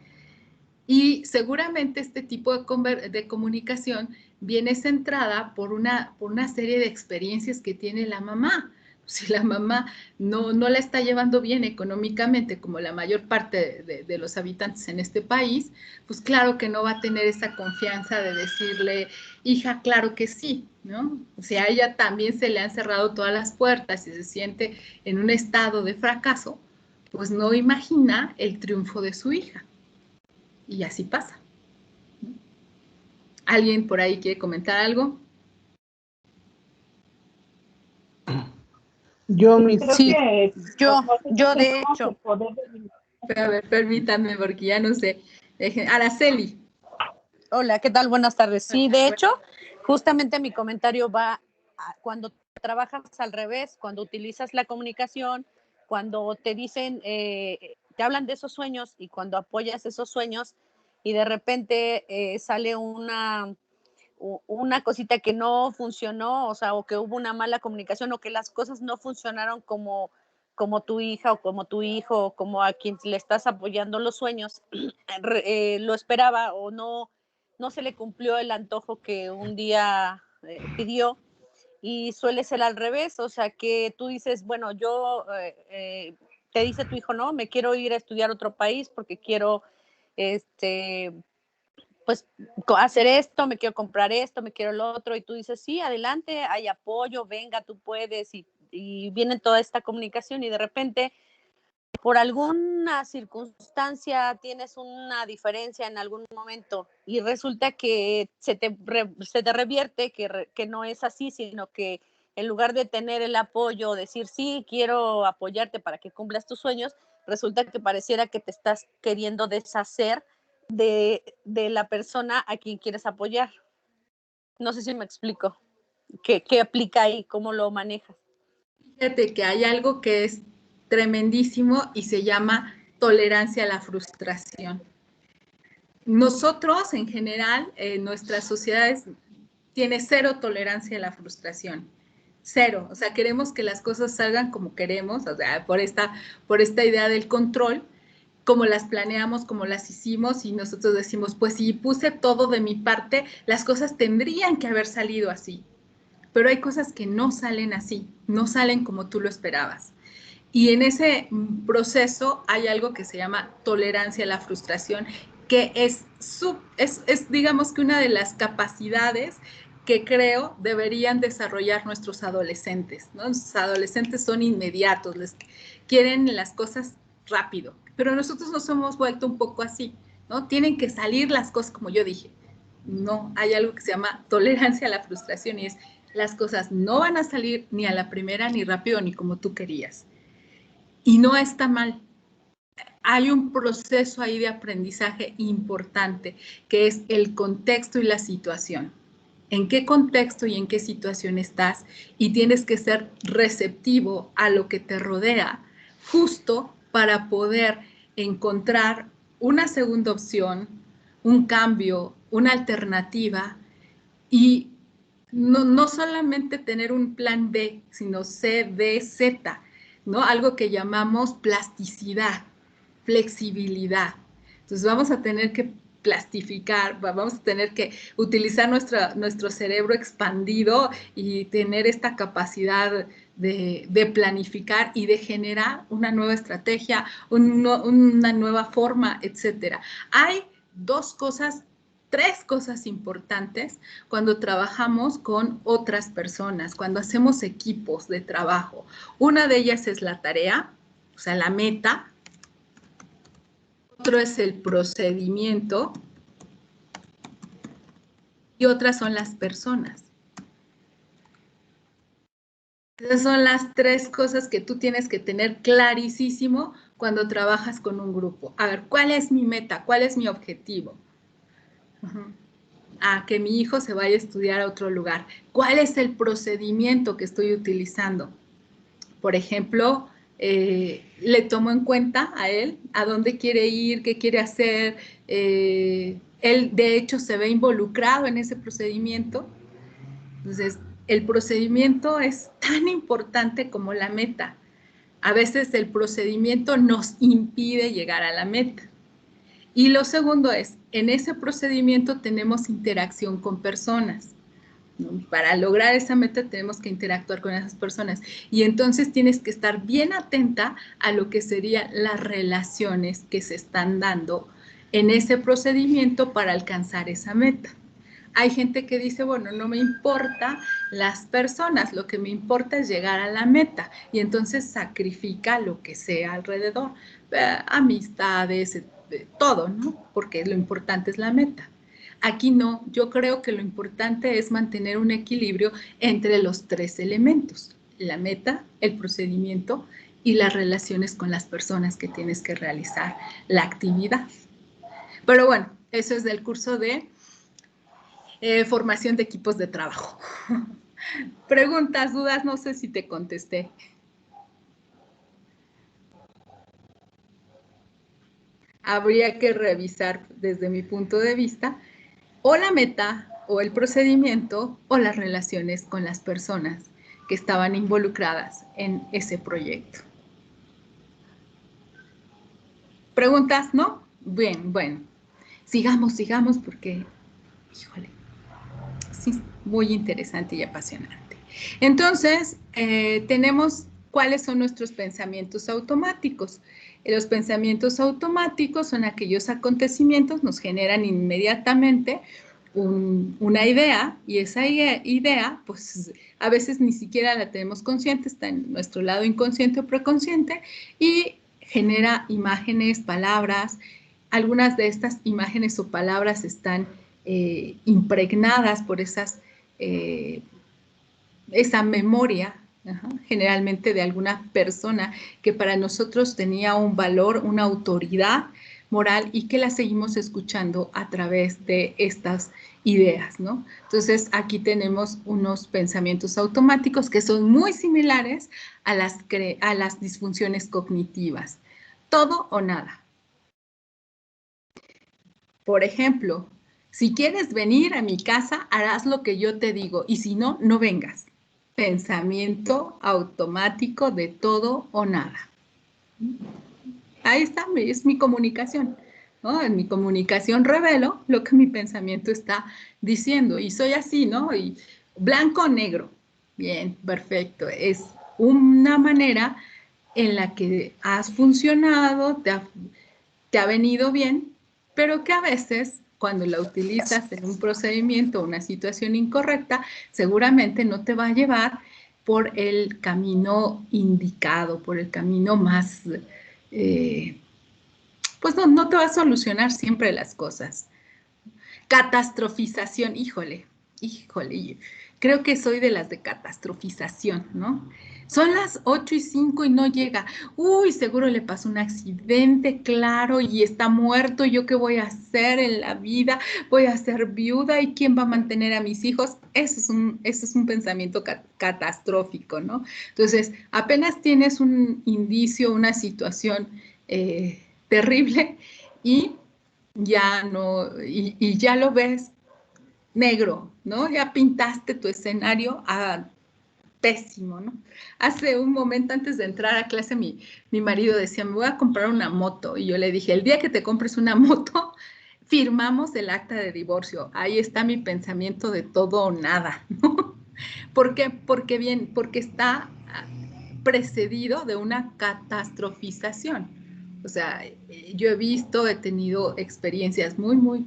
Y seguramente este tipo de comunicación viene centrada por una serie de experiencias que tiene la mamá. Si la mamá no la está llevando bien económicamente, como la mayor parte de los habitantes en este país, pues claro que no va a tener esa confianza de decirle, hija, claro que sí, ¿no? O sea, a ella también se le han cerrado todas las puertas y se siente en un estado de fracaso, pues no imagina el triunfo de su hija. Y así pasa. ¿Alguien por ahí quiere comentar algo? Yo, Sí, yo de hecho. A ver, permítanme porque ya no sé. Araceli. Hola, ¿qué tal? Buenas tardes. Sí, de hecho, justamente mi comentario va cuando trabajas al revés, cuando utilizas la comunicación, cuando te dicen, te hablan de esos sueños y cuando apoyas esos sueños y de repente sale una cosita que no funcionó, o sea, o que hubo una mala comunicación o que las cosas no funcionaron como tu hija o como tu hijo o como a quien le estás apoyando los sueños, lo esperaba o no se le cumplió el antojo que un día pidió, y suele ser al revés, o sea, que tú dices, bueno, te dice tu hijo, no, me quiero ir a estudiar a otro país porque quiero, pues, hacer esto, me quiero comprar esto, me quiero lo otro, y tú dices, sí, adelante, hay apoyo, venga, tú puedes, y viene toda esta comunicación y de repente por alguna circunstancia tienes una diferencia en algún momento y resulta que se te revierte, que no es así, sino que en lugar de tener el apoyo, decir sí, quiero apoyarte para que cumplas tus sueños, resulta que pareciera que te estás queriendo deshacer de la persona a quien quieres apoyar. No sé si me explico. ¿Qué aplica ahí? ¿Cómo lo manejas? Fíjate que hay algo que es tremendísimo y se llama tolerancia a la frustración. Nosotros, en general, nuestras sociedades tiene cero tolerancia a la frustración. Cero. O sea, queremos que las cosas salgan como queremos, o sea, por esta idea del control, como las planeamos, como las hicimos, y nosotros decimos, pues si puse todo de mi parte, las cosas tendrían que haber salido así. Pero hay cosas que no salen así, no salen como tú lo esperabas. Y en ese proceso hay algo que se llama tolerancia a la frustración, que es digamos que una de las capacidades que creo deberían desarrollar nuestros adolescentes, ¿no? Los adolescentes son inmediatos, les quieren las cosas rápido, pero nosotros nos hemos vuelto un poco así, ¿no? Tienen que salir las cosas como yo dije. No, hay algo que se llama tolerancia a la frustración y es las cosas no van a salir ni a la primera, ni rápido, ni como tú querías. Y no está mal. Hay un proceso ahí de aprendizaje importante, que es el contexto y la situación. ¿En qué contexto y en qué situación estás? Y tienes que ser receptivo a lo que te rodea, justo para poder encontrar una segunda opción, un cambio, una alternativa, y no solamente tener un plan B, sino C, D, Z, ¿no? Algo que llamamos plasticidad, flexibilidad. Entonces vamos a tener que plastificar, vamos a tener que utilizar nuestro cerebro expandido y tener esta capacidad de planificar y de generar una nueva estrategia, una nueva forma, etcétera. Hay tres cosas importantes cuando trabajamos con otras personas, cuando hacemos equipos de trabajo. Una de ellas es la tarea, o sea, la meta. Otro es el procedimiento y otras son las personas. Esas son las tres cosas que tú tienes que tener clarísimo cuando trabajas con un grupo. A ver, ¿cuál es mi meta? ¿Cuál es mi objetivo? Que mi hijo se vaya a estudiar a otro lugar. ¿Cuál es el procedimiento que estoy utilizando? Por ejemplo, le tomo en cuenta a él, a dónde quiere ir, qué quiere hacer. Él, de hecho, se ve involucrado en ese procedimiento. Entonces, el procedimiento es tan importante como la meta. A veces el procedimiento nos impide llegar a la meta. Y lo segundo es, en ese procedimiento tenemos interacción con personas. Para lograr esa meta tenemos que interactuar con esas personas y entonces tienes que estar bien atenta a lo que serían las relaciones que se están dando en ese procedimiento para alcanzar esa meta. Hay gente que dice, bueno, no me importa las personas, lo que me importa es llegar a la meta y entonces sacrifica lo que sea alrededor, amistades, todo, ¿no? Porque lo importante es la meta. Aquí no, yo creo que lo importante es mantener un equilibrio entre los tres elementos, la meta, el procedimiento y las relaciones con las personas que tienes que realizar la actividad. Pero bueno, eso es del curso de formación de equipos de trabajo. Preguntas, dudas, no sé si te contesté. Habría que revisar desde mi punto de vista o la meta, o el procedimiento, o las relaciones con las personas que estaban involucradas en ese proyecto. ¿Preguntas? ¿No? Bien, bueno. Sigamos porque, híjole, sí, muy interesante y apasionante. Entonces, tenemos cuáles son nuestros pensamientos automáticos. Los pensamientos automáticos son aquellos acontecimientos que nos generan inmediatamente una idea y esa idea, pues a veces ni siquiera la tenemos consciente, está en nuestro lado inconsciente o preconsciente y genera imágenes, palabras. Algunas de estas imágenes o palabras están impregnadas por esa memoria, generalmente de alguna persona que para nosotros tenía un valor, una autoridad moral y que la seguimos escuchando a través de estas ideas, ¿no? Entonces, aquí tenemos unos pensamientos automáticos que son muy similares a las disfunciones cognitivas. Todo o nada. Por ejemplo, si quieres venir a mi casa, harás lo que yo te digo y si no, no vengas. Pensamiento automático de todo o nada. Ahí está, es mi comunicación, ¿no? En mi comunicación revelo lo que mi pensamiento está diciendo y soy así, ¿no? Y blanco o negro. Bien, perfecto. Es una manera en la que has funcionado, te ha venido bien, pero que a veces cuando la utilizas en un procedimiento o una situación incorrecta, seguramente no te va a llevar por el camino indicado, por el camino más, pues no te va a solucionar siempre las cosas. Catastrofización, híjole, creo que soy de las de catastrofización, ¿no? Son las 8:05 y no llega. Uy, seguro le pasó un accidente, claro, y está muerto. ¿Yo qué voy a hacer en la vida? Voy a ser viuda y ¿quién va a mantener a mis hijos? Eso es un pensamiento catastrófico, ¿no? Entonces, apenas tienes un indicio, una situación terrible y ya no, y ya lo ves negro, ¿no? Ya pintaste tu escenario pésimo, ¿no? Hace un momento antes de entrar a clase mi marido decía, me voy a comprar una moto. Y yo le dije, el día que te compres una moto, firmamos el acta de divorcio. Ahí está mi pensamiento de todo o nada, ¿no? ¿Por qué? Porque está precedido de una catastrofización. O sea, yo he tenido experiencias muy, muy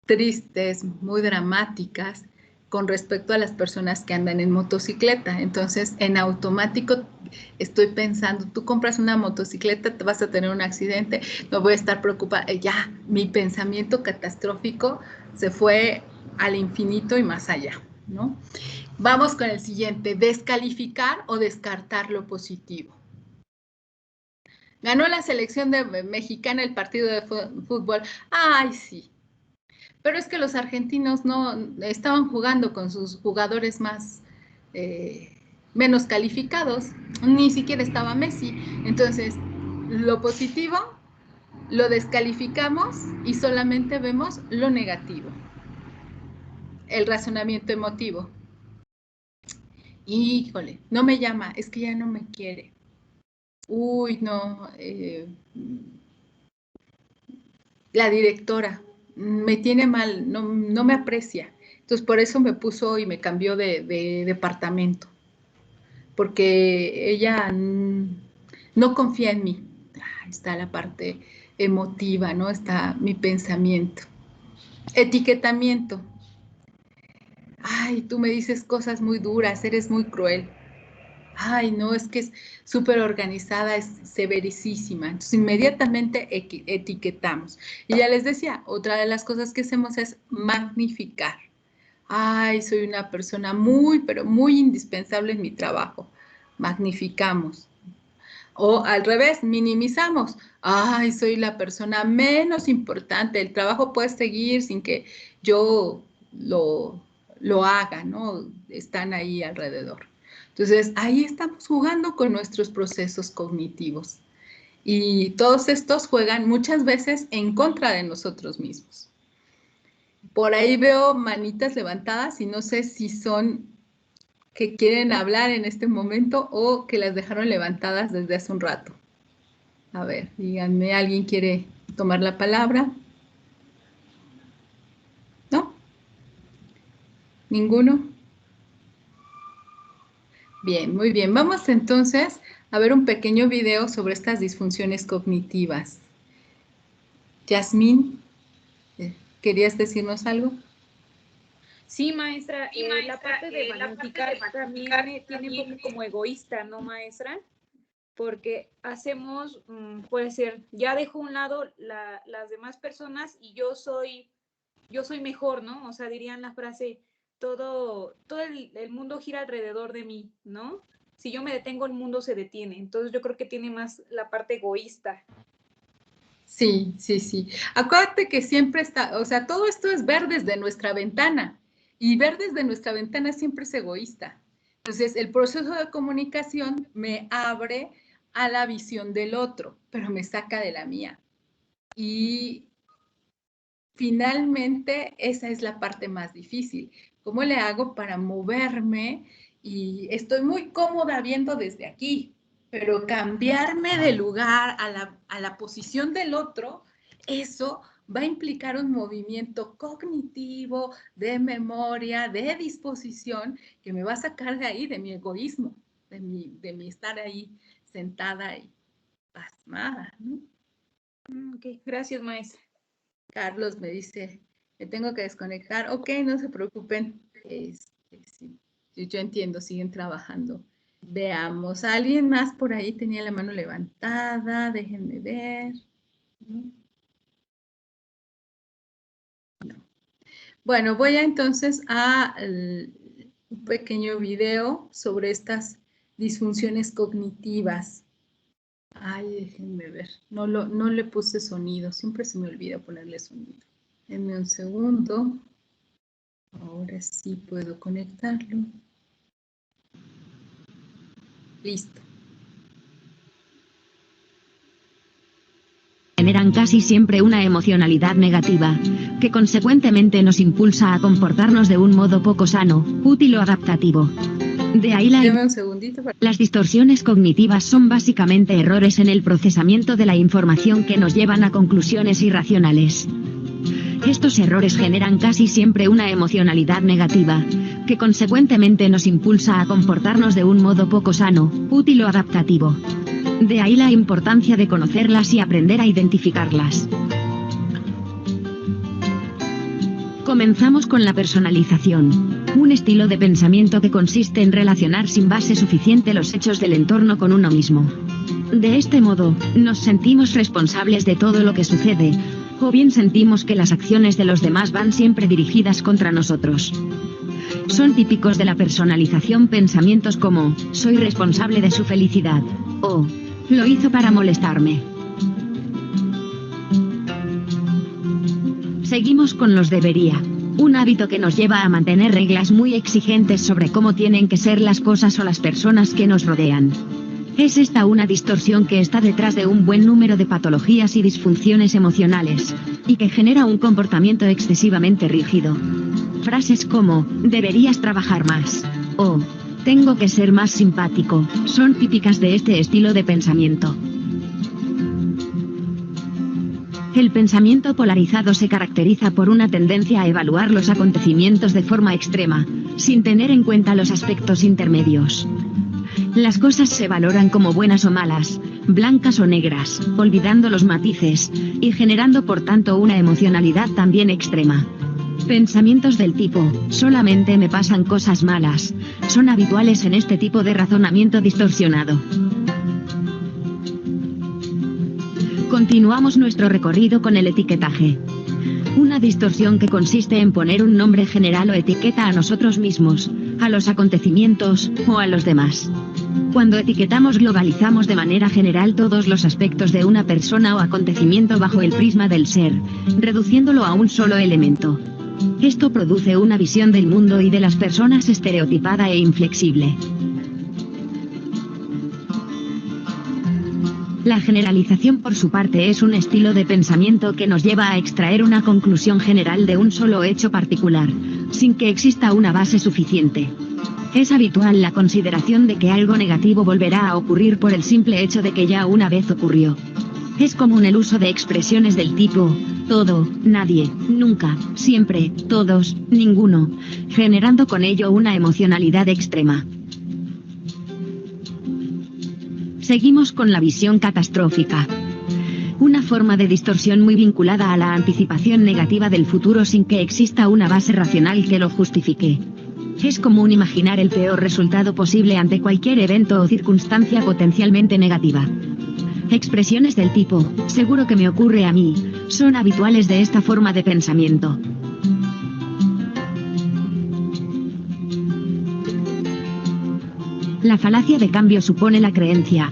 tristes, muy dramáticas con respecto a las personas que andan en motocicleta. Entonces, en automático estoy pensando, tú compras una motocicleta, te vas a tener un accidente, no voy a estar preocupada. Ya, mi pensamiento catastrófico se fue al infinito y más allá, ¿no? Vamos con el siguiente, descalificar o descartar lo positivo. Ganó la selección mexicana el partido de fútbol. Ay, sí. Pero es que los argentinos no estaban jugando con sus jugadores menos calificados. Ni siquiera estaba Messi. Entonces, lo positivo lo descalificamos y solamente vemos lo negativo. El razonamiento emotivo. Híjole, no me llama, es que ya no me quiere. Uy, no. La directora me tiene mal, no me aprecia. Entonces, por eso me puso y me cambió de departamento. Porque ella no confía en mí. Está la parte emotiva, ¿no? Está mi pensamiento. Etiquetamiento. Ay, tú me dices cosas muy duras, eres muy cruel. Ay, no, es que es súper organizada, es severicísima. Entonces, inmediatamente etiquetamos. Y ya les decía, otra de las cosas que hacemos es magnificar. Ay, soy una persona muy, pero muy indispensable en mi trabajo. Magnificamos. O al revés, minimizamos. Ay, soy la persona menos importante. El trabajo puede seguir sin que yo lo haga, ¿no? Están ahí alrededor. Entonces, ahí estamos jugando con nuestros procesos cognitivos. Y todos estos juegan muchas veces en contra de nosotros mismos. Por ahí veo manitas levantadas y no sé si son que quieren hablar en este momento o que las dejaron levantadas desde hace un rato. A ver, díganme, ¿alguien quiere tomar la palabra? ¿No? ¿Ninguno? Bien, muy bien. Vamos entonces a ver un pequeño video sobre estas disfunciones cognitivas. Yasmín, ¿querías decirnos algo? Sí, maestra, la parte de magnificar también tiene poco como egoísta, ¿no, maestra? porque hacemos, puede ser, ya dejo a un lado las demás personas y yo soy mejor, ¿no? O sea, dirían la frase, todo el mundo gira alrededor de mí, ¿no? Si yo me detengo, el mundo se detiene. Entonces yo creo que tiene más la parte egoísta. Sí, sí, sí. Acuérdate que siempre está, o sea, todo esto es ver desde nuestra ventana y ver desde nuestra ventana siempre es egoísta. Entonces, el proceso de comunicación me abre a la visión del otro, pero me saca de la mía. Y finalmente, esa es la parte más difícil. ¿Cómo le hago para moverme? Y estoy muy cómoda viendo desde aquí, pero cambiarme de lugar a la posición del otro, eso va a implicar un movimiento cognitivo, de memoria, de disposición, que me va a sacar de ahí, de mi egoísmo, de mi estar ahí sentada y pasmada, ¿no? Ok, gracias, maestra. Carlos me dice, me tengo que desconectar. Ok, no se preocupen. Sí, yo entiendo, siguen trabajando. Veamos, ¿alguien más por ahí tenía la mano levantada? Déjenme ver. No. Bueno, voy entonces a un pequeño video sobre estas disfunciones cognitivas. Ay, déjenme ver. No le puse sonido. Siempre se me olvida ponerle sonido. Denme un segundo. Ahora sí puedo conectarlo. Listo. Generan casi siempre una emocionalidad negativa, que consecuentemente nos impulsa a comportarnos de un modo poco sano, útil o adaptativo. De ahí las distorsiones cognitivas son básicamente errores en el procesamiento de la información que nos llevan a conclusiones irracionales. Estos errores generan casi siempre una emocionalidad negativa, que consecuentemente nos impulsa a comportarnos de un modo poco sano, útil o adaptativo. De ahí la importancia de conocerlas y aprender a identificarlas. Comenzamos con la personalización, un estilo de pensamiento que consiste en relacionar sin base suficiente los hechos del entorno con uno mismo. De este modo, nos sentimos responsables de todo lo que sucede, o bien sentimos que las acciones de los demás van siempre dirigidas contra nosotros. Son típicos de la personalización pensamientos como, soy responsable de su felicidad, o, lo hizo para molestarme. Seguimos con los debería, un hábito que nos lleva a mantener reglas muy exigentes sobre cómo tienen que ser las cosas o las personas que nos rodean. Es esta una distorsión que está detrás de un buen número de patologías y disfunciones emocionales, y que genera un comportamiento excesivamente rígido. Frases como, deberías trabajar más, o, tengo que ser más simpático, son típicas de este estilo de pensamiento. El pensamiento polarizado se caracteriza por una tendencia a evaluar los acontecimientos de forma extrema, sin tener en cuenta los aspectos intermedios. Las cosas se valoran como buenas o malas, blancas o negras, olvidando los matices, y generando por tanto una emocionalidad también extrema. Pensamientos del tipo, solamente me pasan cosas malas, son habituales en este tipo de razonamiento distorsionado. Continuamos nuestro recorrido con el etiquetaje. Una distorsión que consiste en poner un nombre general o etiqueta a nosotros mismos, a los acontecimientos, o a los demás. Cuando etiquetamos globalizamos de manera general todos los aspectos de una persona o acontecimiento bajo el prisma del ser, reduciéndolo a un solo elemento. Esto produce una visión del mundo y de las personas estereotipada e inflexible. La generalización por su parte es un estilo de pensamiento que nos lleva a extraer una conclusión general de un solo hecho particular, sin que exista una base suficiente. Es habitual la consideración de que algo negativo volverá a ocurrir por el simple hecho de que ya una vez ocurrió. Es común el uso de expresiones del tipo, todo, nadie, nunca, siempre, todos, ninguno, generando con ello una emocionalidad extrema. Seguimos con la visión catastrófica. Una forma de distorsión muy vinculada a la anticipación negativa del futuro sin que exista una base racional que lo justifique. Es común imaginar el peor resultado posible ante cualquier evento o circunstancia potencialmente negativa. Expresiones del tipo, seguro que me ocurre a mí, son habituales de esta forma de pensamiento. La falacia de cambio supone la creencia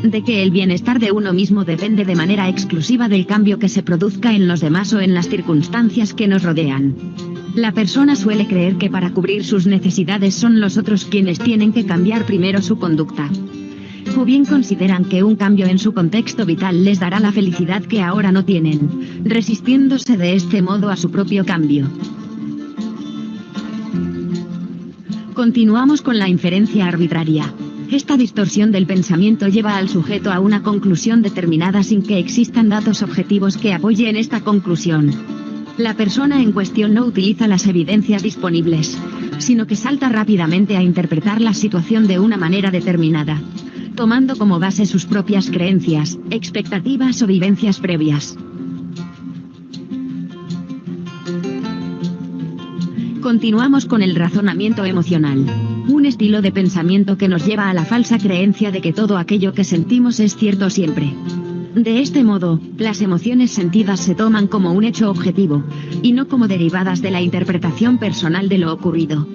de que el bienestar de uno mismo depende de manera exclusiva del cambio que se produzca en los demás o en las circunstancias que nos rodean. La persona suele creer que para cubrir sus necesidades son los otros quienes tienen que cambiar primero su conducta. O bien consideran que un cambio en su contexto vital les dará la felicidad que ahora no tienen, resistiéndose de este modo a su propio cambio. Continuamos con la inferencia arbitraria. Esta distorsión del pensamiento lleva al sujeto a una conclusión determinada sin que existan datos objetivos que apoyen esta conclusión. La persona en cuestión no utiliza las evidencias disponibles, sino que salta rápidamente a interpretar la situación de una manera determinada, tomando como base sus propias creencias, expectativas o vivencias previas. Continuamos con el razonamiento emocional. Un estilo de pensamiento que nos lleva a la falsa creencia de que todo aquello que sentimos es cierto siempre. De este modo, las emociones sentidas se toman como un hecho objetivo, y no como derivadas de la interpretación personal de lo ocurrido.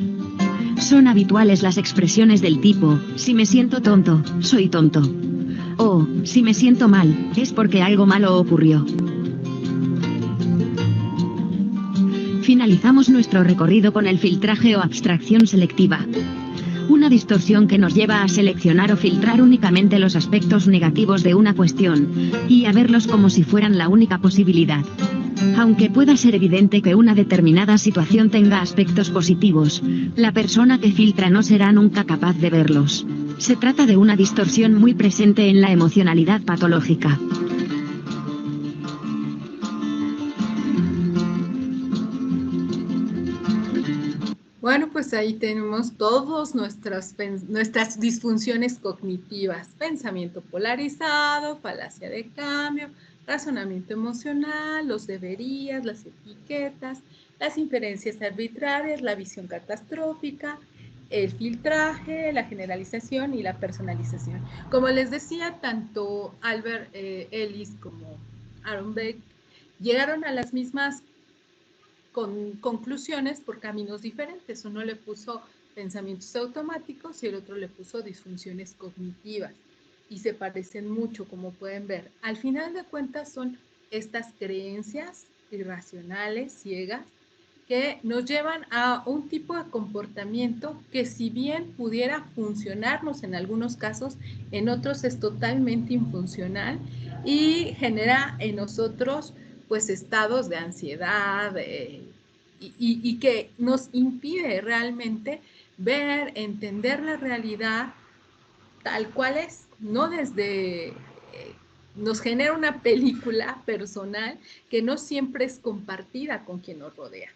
Son habituales las expresiones del tipo, si me siento tonto, soy tonto. O, si me siento mal, es porque algo malo ocurrió. Finalizamos nuestro recorrido con el filtraje o abstracción selectiva. Una distorsión que nos lleva a seleccionar o filtrar únicamente los aspectos negativos de una cuestión, y a verlos como si fueran la única posibilidad. Aunque pueda ser evidente que una determinada situación tenga aspectos positivos, la persona que filtra no será nunca capaz de verlos. Se trata de una distorsión muy presente en la emocionalidad patológica. Bueno, pues ahí tenemos todas nuestras disfunciones cognitivas. Pensamiento polarizado, falacia de cambio, razonamiento emocional, los deberías, las etiquetas, las inferencias arbitrarias, la visión catastrófica, el filtraje, la generalización y la personalización. Como les decía, tanto Albert Ellis como Aaron Beck llegaron a las mismas con conclusiones por caminos diferentes. Uno le puso pensamientos automáticos y el otro le puso disfunciones cognitivas. Y se parecen mucho, como pueden ver. Al final de cuentas son estas creencias irracionales, ciegas, que nos llevan a un tipo de comportamiento que si bien pudiera funcionarnos en algunos casos, en otros es totalmente infuncional y genera en nosotros pues estados de ansiedad y que nos impide realmente ver, entender la realidad tal cual es, no desde, nos genera una película personal que no siempre es compartida con quien nos rodea.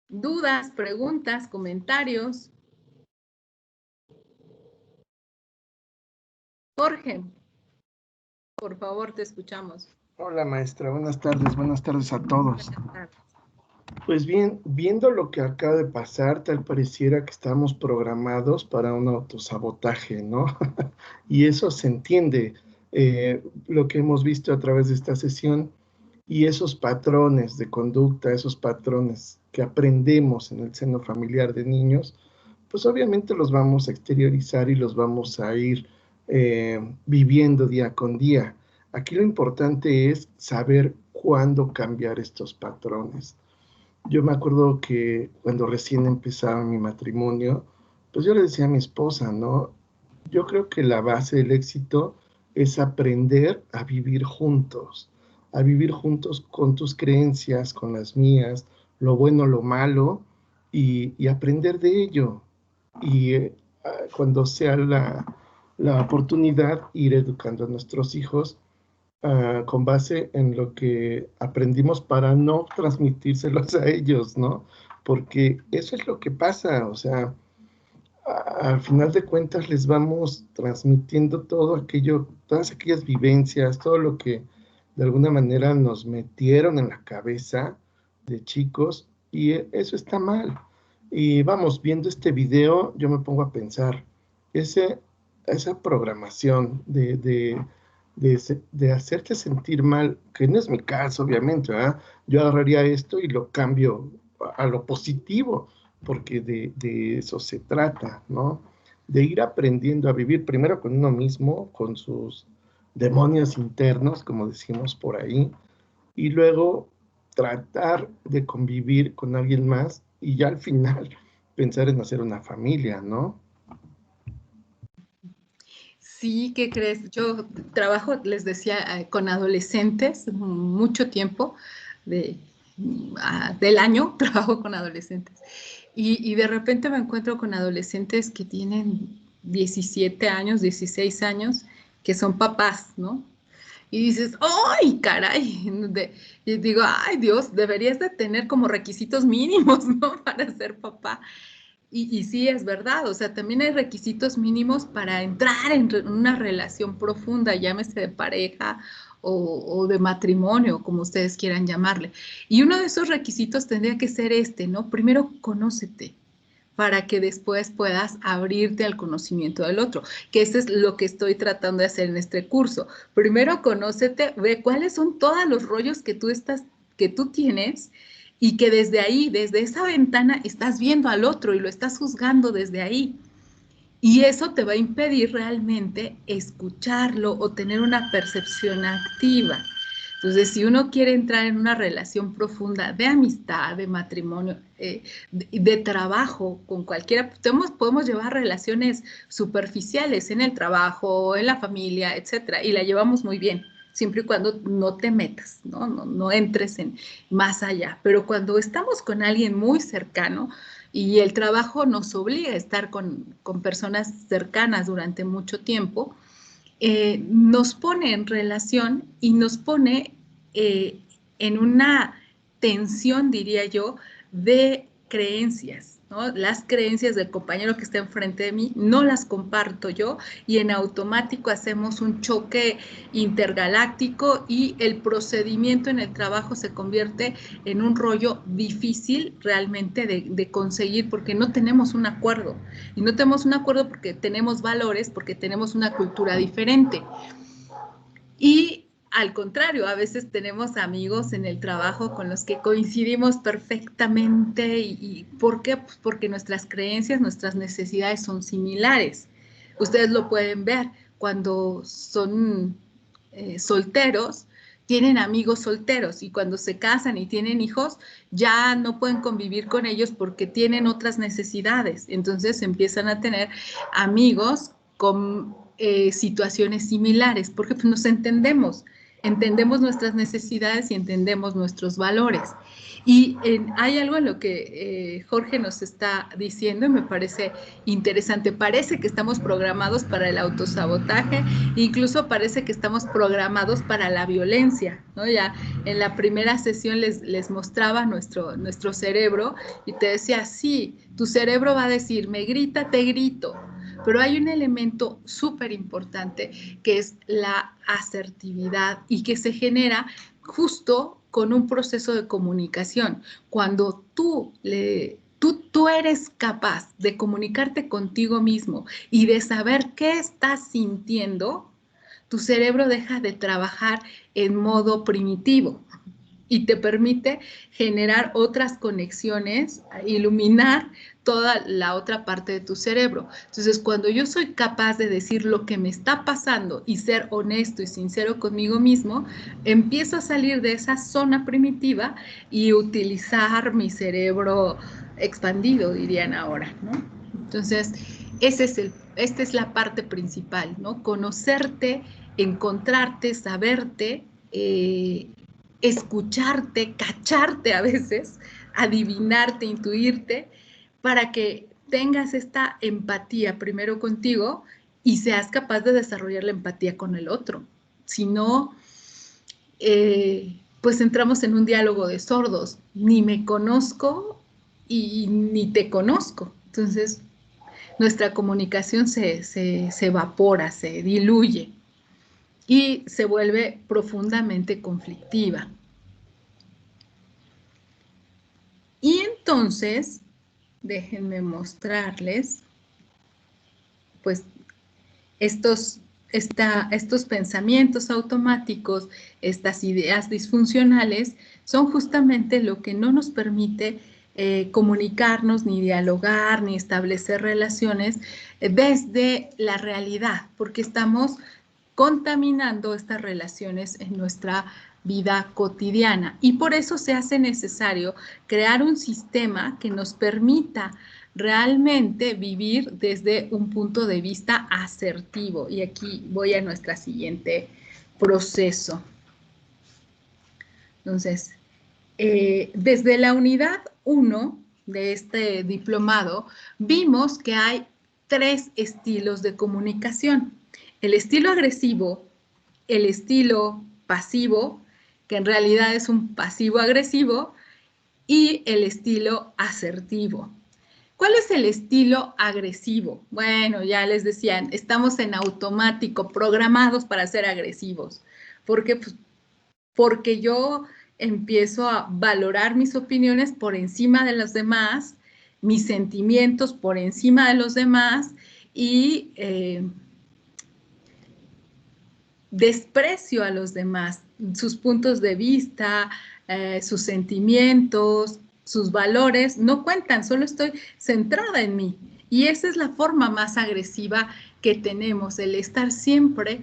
¿Dudas, preguntas, comentarios? Jorge, por favor, te escuchamos. Hola, maestra. Buenas tardes a todos. Pues bien, viendo lo que acaba de pasar, tal pareciera que estamos programados para un autosabotaje, ¿no? Y eso se entiende, lo que hemos visto a través de esta sesión y esos patrones de conducta, esos patrones que aprendemos en el seno familiar de niños, pues obviamente los vamos a exteriorizar y los vamos a ir viviendo día con día. Aquí lo importante es saber cuándo cambiar estos patrones. Yo me acuerdo que cuando recién empezaba mi matrimonio, pues yo le decía a mi esposa, ¿no? Yo creo que la base del éxito es aprender a vivir juntos con tus creencias, con las mías, lo bueno, lo malo, y aprender de ello. Y cuando sea la oportunidad, ir educando a nuestros hijos con base en lo que aprendimos para no transmitírselos a ellos, ¿no? Porque eso es lo que pasa, o sea, al final de cuentas les vamos transmitiendo todo aquello, todas aquellas vivencias, todo lo que de alguna manera nos metieron en la cabeza chicos, y eso está mal. Y vamos, viendo este video, yo me pongo a pensar, esa programación de hacerte sentir mal, que no es mi caso, obviamente, ¿verdad? Yo agarraría esto y lo cambio a lo positivo, porque de eso se trata, ¿no? De ir aprendiendo a vivir primero con uno mismo, con sus demonios internos, como decimos por ahí, y luego tratar de convivir con alguien más y ya al final pensar en hacer una familia, ¿no? Sí, ¿qué crees? Yo trabajo, les decía, con adolescentes mucho tiempo del año, trabajo con adolescentes. Y de repente me encuentro con adolescentes que tienen 17 años, 16 años, que son papás, ¿no? Y dices, ¡ay, caray! Y digo, ¡ay, Dios! Deberías de tener como requisitos mínimos, ¿no? Para ser papá. Y sí, es verdad, o sea, también hay requisitos mínimos para entrar en una relación profunda, llámese de pareja o de matrimonio, como ustedes quieran llamarle. Y uno de esos requisitos tendría que ser ¿no? Primero, conócete, para que después puedas abrirte al conocimiento del otro, que eso es lo que estoy tratando de hacer en este curso. Primero, conócete, ve cuáles son todos los rollos que tú tienes, y que desde ahí, desde esa ventana, estás viendo al otro y lo estás juzgando desde ahí. Y eso te va a impedir realmente escucharlo o tener una percepción activa. Entonces, si uno quiere entrar en una relación profunda de amistad, de matrimonio, de trabajo con cualquiera, podemos llevar relaciones superficiales en el trabajo, en la familia, etcétera, y la llevamos muy bien, siempre y cuando no te metas, no entres en más allá. Pero cuando estamos con alguien muy cercano, y el trabajo nos obliga a estar con personas cercanas durante mucho tiempo, nos pone en relación y nos pone en una tensión, diría yo, de creencias, ¿no? Las creencias del compañero que está enfrente de mí no las comparto yo, y en automático hacemos un choque intergaláctico y el procedimiento en el trabajo se convierte en un rollo difícil realmente de conseguir, porque no tenemos un acuerdo. Y no tenemos un acuerdo porque tenemos valores, porque tenemos una cultura diferente. Y al contrario, a veces tenemos amigos en el trabajo con los que coincidimos perfectamente. ¿Y por qué? Pues porque nuestras creencias, nuestras necesidades son similares. Ustedes lo pueden ver cuando son solteros, tienen amigos solteros, y cuando se casan y tienen hijos, ya no pueden convivir con ellos porque tienen otras necesidades. Entonces empiezan a tener amigos con situaciones similares, porque pues, nos entendemos nuestras necesidades y entendemos nuestros valores. Y hay algo en lo que Jorge nos está diciendo y me parece interesante. Parece que estamos programados para el autosabotaje, incluso parece que estamos programados para la violencia, ¿no? Ya en la primera sesión les mostraba nuestro cerebro y te decía, sí, tu cerebro va a decir, me grita, te grito. Pero hay un elemento súper importante que es la asertividad y que se genera justo con un proceso de comunicación. Cuando tú eres capaz de comunicarte contigo mismo y de saber qué estás sintiendo, tu cerebro deja de trabajar en modo primitivo y te permite generar otras conexiones, iluminar toda la otra parte de tu cerebro. Entonces, cuando yo soy capaz de decir lo que me está pasando y ser honesto y sincero conmigo mismo, empiezo a salir de esa zona primitiva y utilizar mi cerebro expandido, dirían ahora, ¿no? Entonces, esta es la parte principal, ¿no? Conocerte, encontrarte, saberte, escucharte, cacharte a veces, adivinarte, intuirte, para que tengas esta empatía primero contigo y seas capaz de desarrollar la empatía con el otro. Si no, pues entramos en un diálogo de sordos. Ni me conozco y ni te conozco. Entonces, nuestra comunicación se evapora, se diluye y se vuelve profundamente conflictiva. Y entonces, déjenme mostrarles, pues, estos pensamientos automáticos, estas ideas disfuncionales, son justamente lo que no nos permite comunicarnos, ni dialogar, ni establecer relaciones desde la realidad, porque estamos contaminando estas relaciones en nuestra vida cotidiana. Y por eso se hace necesario crear un sistema que nos permita realmente vivir desde un punto de vista asertivo. Y aquí voy a nuestro siguiente proceso. Entonces, desde la unidad 1 de este diplomado, vimos que hay 3 estilos de comunicación. El estilo agresivo, el estilo pasivo, que en realidad es un pasivo agresivo, y el estilo asertivo. ¿Cuál es el estilo agresivo? Bueno, ya les decían, estamos en automático, programados para ser agresivos. ¿Por qué? Pues porque yo empiezo a valorar mis opiniones por encima de los demás, mis sentimientos por encima de los demás y desprecio a los demás, sus puntos de vista, sus sentimientos, sus valores, no cuentan, solo estoy centrada en mí. Y esa es la forma más agresiva que tenemos, el estar siempre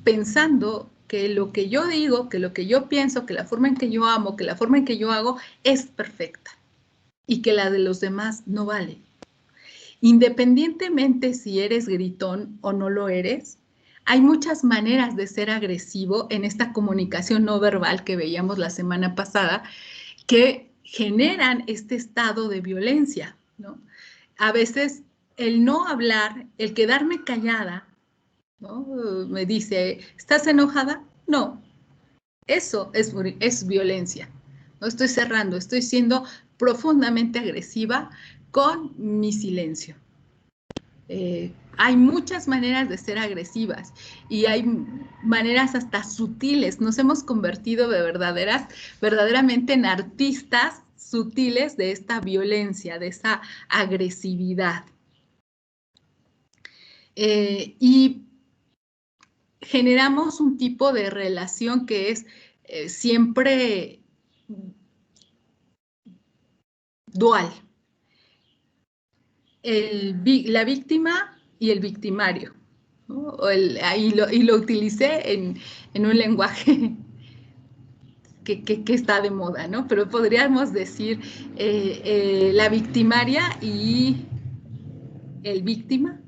pensando que lo que yo digo, que lo que yo pienso, que la forma en que yo amo, que la forma en que yo hago es perfecta y que la de los demás no vale. Independientemente si eres gritón o no lo eres, hay muchas maneras de ser agresivo en esta comunicación no verbal que veíamos la semana pasada que generan este estado de violencia, ¿no? A veces el no hablar, el quedarme callada, ¿no? Me dice, ¿estás enojada? No, eso es violencia. No estoy cerrando, estoy siendo profundamente agresiva con mi silencio. Hay muchas maneras de ser agresivas y hay maneras hasta sutiles. Nos hemos convertido de verdaderamente en artistas sutiles de esta violencia, de esa agresividad. Y generamos un tipo de relación que es siempre dual. La víctima y el victimario, ¿no? Y lo utilicé en un lenguaje que está de moda, ¿no? Pero podríamos decir la victimaria y el víctima.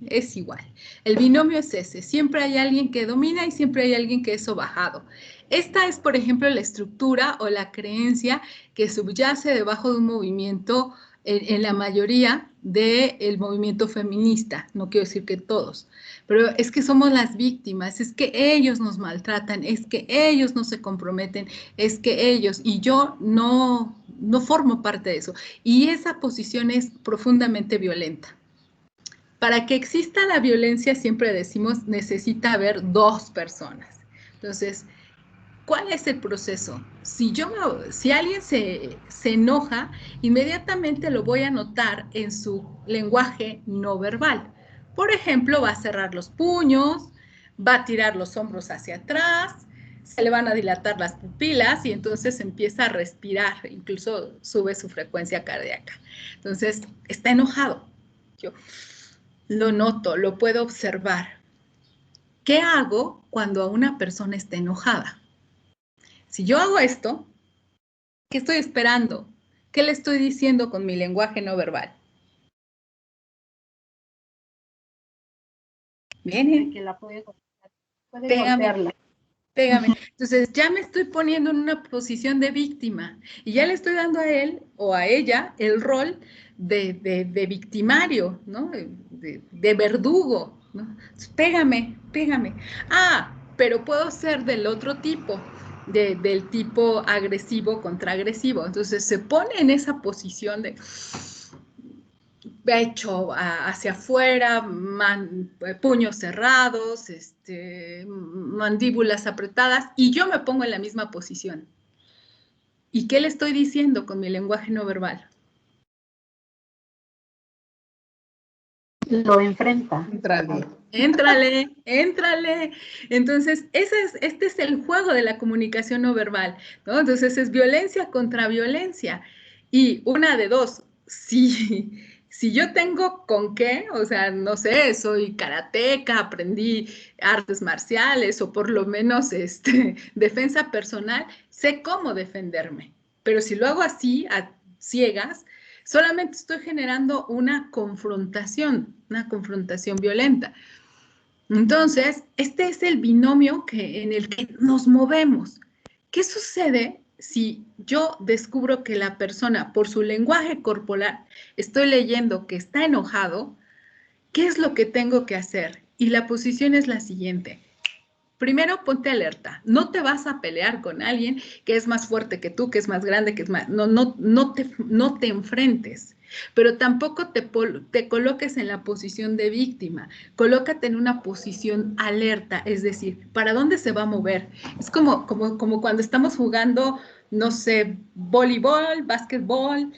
Es igual. El binomio es ese. Siempre hay alguien que domina y siempre hay alguien que es sobajado. Esta es, por ejemplo, la estructura o la creencia que subyace debajo de un movimiento, en la mayoría del movimiento feminista. No quiero decir que todos, pero es que somos las víctimas, es que ellos nos maltratan, es que ellos no se comprometen, es que ellos, y yo no formo parte de eso. Y esa posición es profundamente violenta. Para que exista la violencia, siempre decimos, necesita haber 2 personas. Entonces, ¿cuál es el proceso? Si alguien se enoja, inmediatamente lo voy a notar en su lenguaje no verbal. Por ejemplo, va a cerrar los puños, va a tirar los hombros hacia atrás, se le van a dilatar las pupilas y entonces empieza a respirar, incluso sube su frecuencia cardíaca. Entonces, está enojado. Yo lo noto, lo puedo observar. ¿Qué hago cuando una persona está enojada? Si yo hago esto, ¿qué estoy esperando? ¿Qué le estoy diciendo con mi lenguaje no verbal? Viene. Que la puede golpearla. Pégame. Entonces ya me estoy poniendo en una posición de víctima y ya le estoy dando a él o a ella el rol de victimario, ¿no? De verdugo, ¿no? Entonces, pégame. Ah, pero puedo ser del otro tipo, del tipo agresivo contra agresivo. Entonces se pone en esa posición de pecho hacia afuera, puños cerrados, mandíbulas apretadas, y yo me pongo en la misma posición. ¿Y qué le estoy diciendo con mi lenguaje no verbal? Lo enfrenta. Éntrale. Entonces, este es el juego de la comunicación no verbal, ¿no? Entonces, es violencia contra violencia. Y una de dos, si yo tengo con qué, o sea, no sé, soy karateca, aprendí artes marciales o por lo menos defensa personal, sé cómo defenderme. Pero si lo hago así, a ciegas, solamente estoy generando una confrontación violenta. Entonces, este es el binomio en el que nos movemos. ¿Qué sucede si yo descubro que la persona, por su lenguaje corporal, estoy leyendo que está enojado? ¿Qué es lo que tengo que hacer? Y la posición es la siguiente. Primero, ponte alerta. No te vas a pelear con alguien que es más fuerte que tú, que es más grande, que es más... No te enfrentes. Pero tampoco te coloques en la posición de víctima. Colócate en una posición alerta, es decir, ¿para dónde se va a mover? Es como cuando estamos jugando, no sé, voleibol, básquetbol,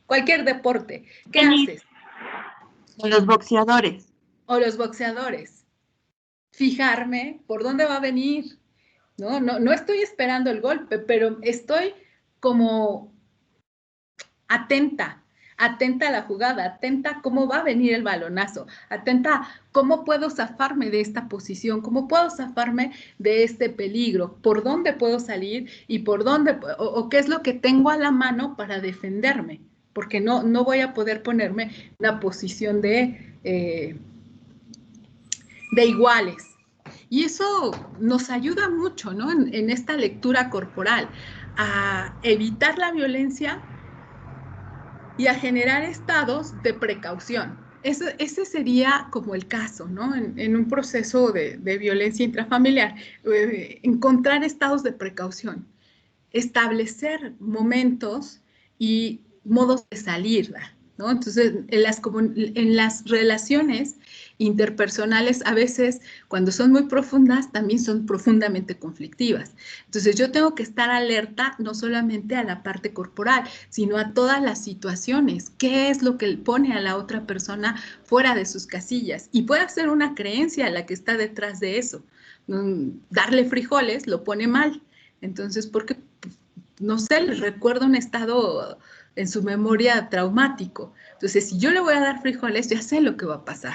cualquier deporte. ¿Qué haces? Los boxeadores. O los boxeadores. Fijarme por dónde va a venir. No estoy esperando el golpe, pero estoy como atenta a la jugada, atenta a cómo va a venir el balonazo, atenta a cómo puedo zafarme de esta posición, cómo puedo zafarme de este peligro, por dónde puedo salir y por dónde, o qué es lo que tengo a la mano para defenderme, porque no voy a poder ponerme en una posición de iguales. Y eso nos ayuda mucho, ¿no? En esta lectura corporal, a evitar la violencia y a generar estados de precaución. Ese sería como el caso, ¿no? En un proceso de violencia intrafamiliar, encontrar estados de precaución, establecer momentos y modos de salida, ¿no? Entonces, en las relaciones interpersonales, a veces, cuando son muy profundas, también son profundamente conflictivas. Entonces, yo tengo que estar alerta no solamente a la parte corporal, sino a todas las situaciones. ¿Qué es lo que pone a la otra persona fuera de sus casillas? Y puede ser una creencia la que está detrás de eso. Darle frijoles lo pone mal. Entonces, porque, no sé, les recuerda un estado en su memoria traumático. Entonces, si yo le voy a dar frijoles, ya sé lo que va a pasar.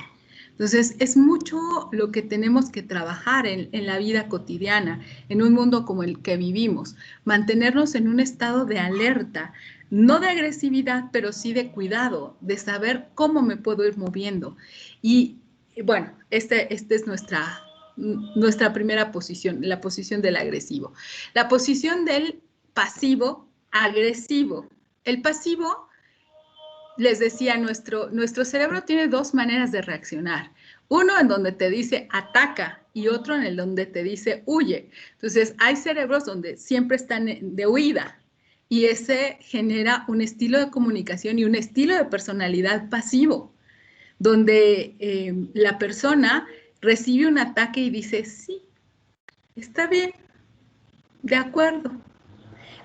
Entonces, es mucho lo que tenemos que trabajar en la vida cotidiana, en un mundo como el que vivimos. Mantenernos en un estado de alerta, no de agresividad, pero sí de cuidado, de saber cómo me puedo ir moviendo. Y bueno, esta es nuestra primera posición, la posición del agresivo. La posición del pasivo agresivo. El pasivo, les decía, nuestro cerebro tiene dos maneras de reaccionar. Uno en donde te dice ataca y otro en el donde te dice huye. Entonces, hay cerebros donde siempre están de huida y ese genera un estilo de comunicación y un estilo de personalidad pasivo, donde la persona recibe un ataque y dice, sí, está bien, de acuerdo.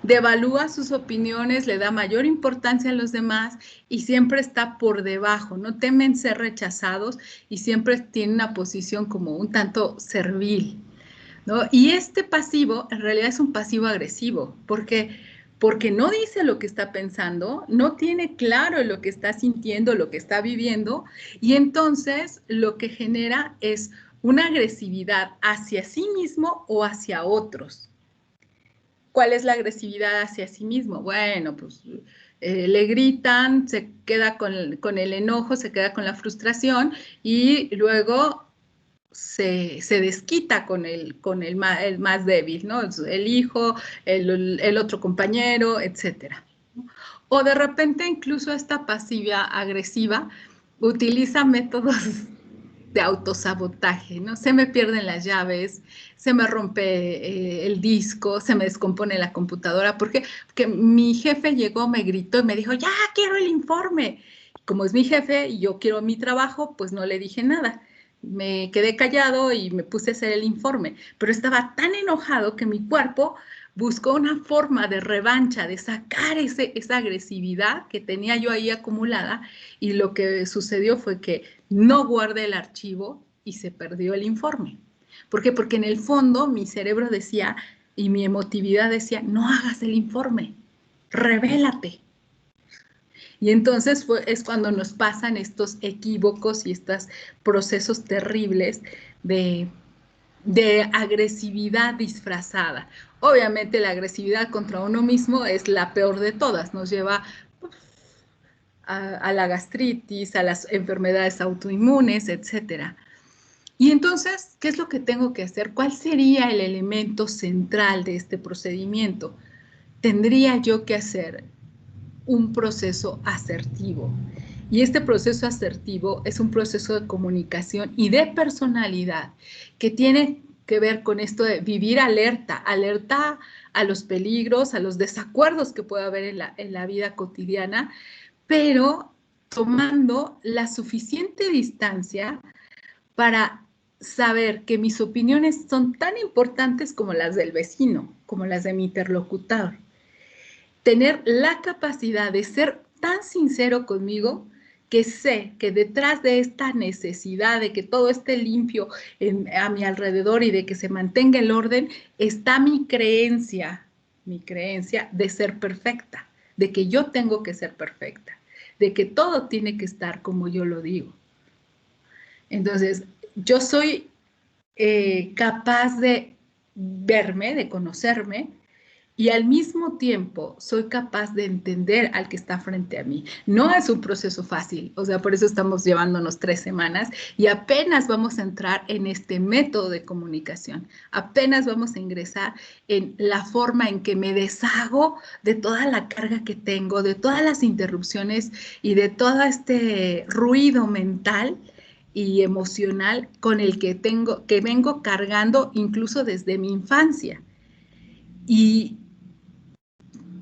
Devalúa sus opiniones, le da mayor importancia a los demás y siempre está por debajo, no temen ser rechazados y siempre tiene una posición como un tanto servil, ¿no? Y este pasivo en realidad es un pasivo agresivo, porque no dice lo que está pensando, no tiene claro lo que está sintiendo, lo que está viviendo, y entonces lo que genera es una agresividad hacia sí mismo o hacia otros. ¿Cuál es la agresividad hacia sí mismo? Bueno, pues le gritan, se queda con el enojo, se queda con la frustración y luego se desquita con el más débil, ¿no? El hijo, el otro compañero, etcétera. O de repente incluso esta pasiva agresiva utiliza métodos de autosabotaje, ¿no? Se me pierden las llaves, se me rompe el disco, se me descompone la computadora, porque mi jefe llegó, me gritó y me dijo, ya quiero el informe. Como es mi jefe y yo quiero mi trabajo, pues no le dije nada. Me quedé callado y me puse a hacer el informe, pero estaba tan enojado que mi cuerpo buscó una forma de revancha, de sacar esa agresividad que tenía yo ahí acumulada, y lo que sucedió fue que no guardé el archivo y se perdió el informe. ¿Por qué? Porque en el fondo mi cerebro decía y mi emotividad decía, no hagas el informe, revélate. Y entonces es cuando nos pasan estos equívocos y estos procesos terribles de agresividad disfrazada. Obviamente la agresividad contra uno mismo es la peor de todas, nos lleva a la gastritis, a las enfermedades autoinmunes, etcétera. Y entonces, ¿qué es lo que tengo que hacer? ¿Cuál sería el elemento central de este procedimiento? Tendría yo que hacer un proceso asertivo. Y este proceso asertivo es un proceso de comunicación y de personalidad que tiene que ver con esto de vivir alerta, alerta a los peligros, a los desacuerdos que puede haber en la vida cotidiana, pero tomando la suficiente distancia para saber que mis opiniones son tan importantes como las del vecino, como las de mi interlocutor. Tener la capacidad de ser tan sincero conmigo que sé que detrás de esta necesidad de que todo esté limpio a mi alrededor y de que se mantenga el orden, está mi creencia de ser perfecta, de que yo tengo que ser perfecta, de que todo tiene que estar como yo lo digo. Entonces, yo soy capaz de verme, de conocerme, y al mismo tiempo soy capaz de entender al que está frente a mí. No es un proceso fácil, o sea, por eso estamos llevándonos 3 semanas y apenas vamos a entrar en este método de comunicación. Apenas vamos a ingresar en la forma en que me deshago de toda la carga que tengo, de todas las interrupciones y de todo este ruido mental y emocional con el que vengo cargando incluso desde mi infancia. Y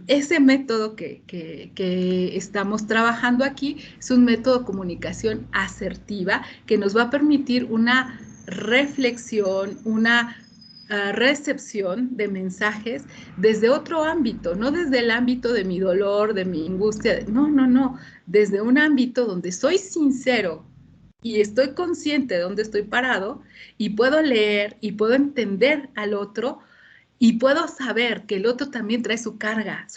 ese método que estamos trabajando aquí es un método de comunicación asertiva que nos va a permitir una reflexión, una recepción de mensajes desde otro ámbito, no desde el ámbito de mi dolor, de mi angustia, no, desde un ámbito donde soy sincero y estoy consciente de dónde estoy parado y puedo leer y puedo entender al otro. Y puedo saber que el otro también trae su carga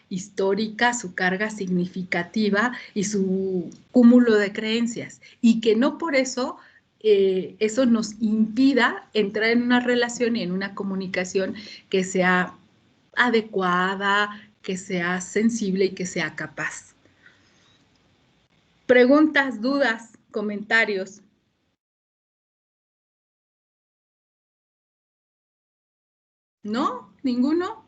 histórica, su carga significativa y su cúmulo de creencias. Y que no por eso eso nos impida entrar en una relación y en una comunicación que sea adecuada, que sea sensible y que sea capaz. Preguntas, dudas, comentarios. ¿No? ¿Ninguno?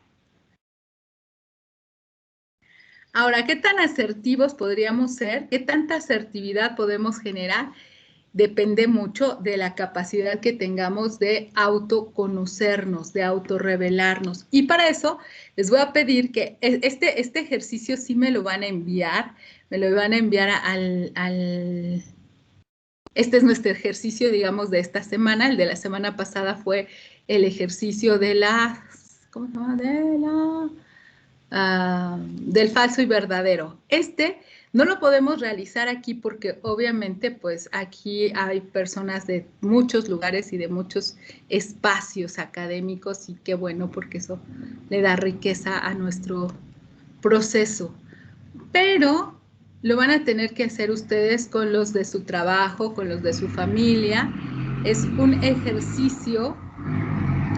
Ahora, ¿qué tan asertivos podríamos ser? ¿Qué tanta asertividad podemos generar? Depende mucho de la capacidad que tengamos de autoconocernos, de autorrevelarnos. Y para eso les voy a pedir que este ejercicio sí me lo van a enviar. Me lo van a enviar Este es nuestro ejercicio, digamos, de esta semana. El de la semana pasada fue el ejercicio de ¿cómo se llama? Del falso y verdadero. No lo podemos realizar aquí porque obviamente pues aquí hay personas de muchos lugares y de muchos espacios académicos y qué bueno porque eso le da riqueza a nuestro proceso. Pero lo van a tener que hacer ustedes con los de su trabajo, con los de su familia. Es un ejercicio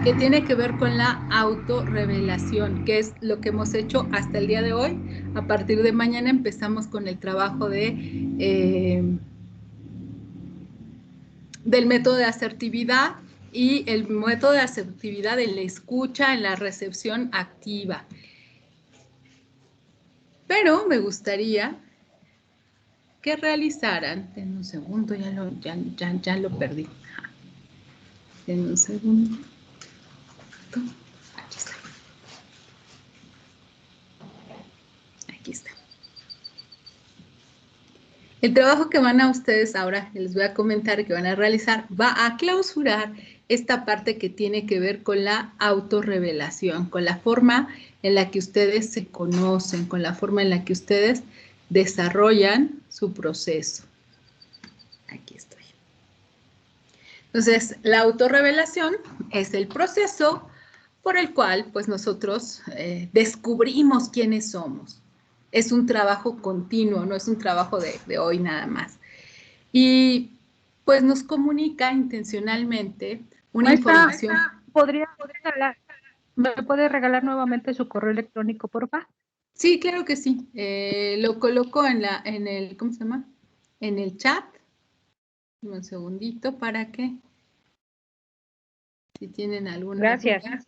que tiene que ver con la autorrevelación, que es lo que hemos hecho hasta el día de hoy. A partir de mañana empezamos con el trabajo del método de asertividad y el método de asertividad en la escucha, en la recepción activa. Pero me gustaría que realizaran, en un segundo, ya lo perdí. En un segundo. Aquí está. Aquí está. El trabajo que van a ustedes ahora, les voy a comentar que van a realizar, va a clausurar esta parte que tiene que ver con la autorrevelación, con la forma en la que ustedes se conocen, con la forma en la que ustedes desarrollan su proceso. Aquí estoy. Entonces, la autorrevelación es el proceso por el cual, pues, nosotros descubrimos quiénes somos. Es un trabajo continuo, no es un trabajo de hoy nada más. Y, pues, nos comunica intencionalmente una información. ¿Me puede regalar nuevamente su correo electrónico, por favor? Sí, claro que sí. Lo coloco en el, ¿cómo se llama? En el chat. Un segundito para que, si tienen alguna Gracias. duda.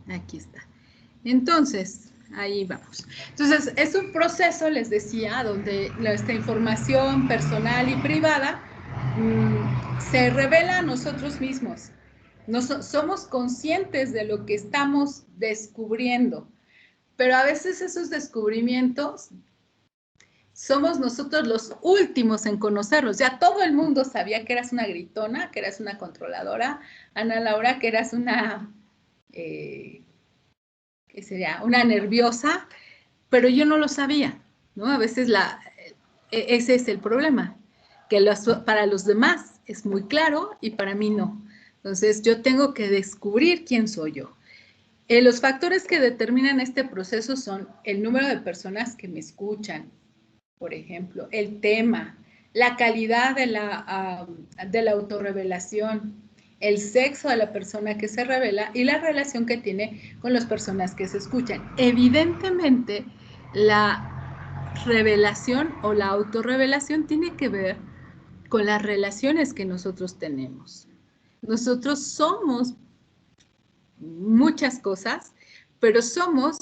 Aquí está. Entonces, ahí vamos. Entonces, es un proceso, les decía, donde esta información personal y privada se revela a nosotros mismos. Somos conscientes de lo que estamos descubriendo, pero a veces esos descubrimientos somos nosotros los últimos en conocerlos. Ya todo el mundo sabía que eras una gritona, que eras una controladora, Ana Laura, que eras una... ¿qué sería? Una nerviosa, pero yo no lo sabía, ¿no? A veces ese es el problema, que para los demás es muy claro y para mí no. Entonces, yo tengo que descubrir quién soy yo. Los factores que determinan este proceso son el número de personas que me escuchan, por ejemplo, el tema, la calidad de la autorrevelación, el sexo de la persona que se revela y la relación que tiene con las personas que se escuchan. Evidentemente, la revelación o la autorrevelación tiene que ver con las relaciones que nosotros tenemos. Nosotros somos muchas cosas, pero somos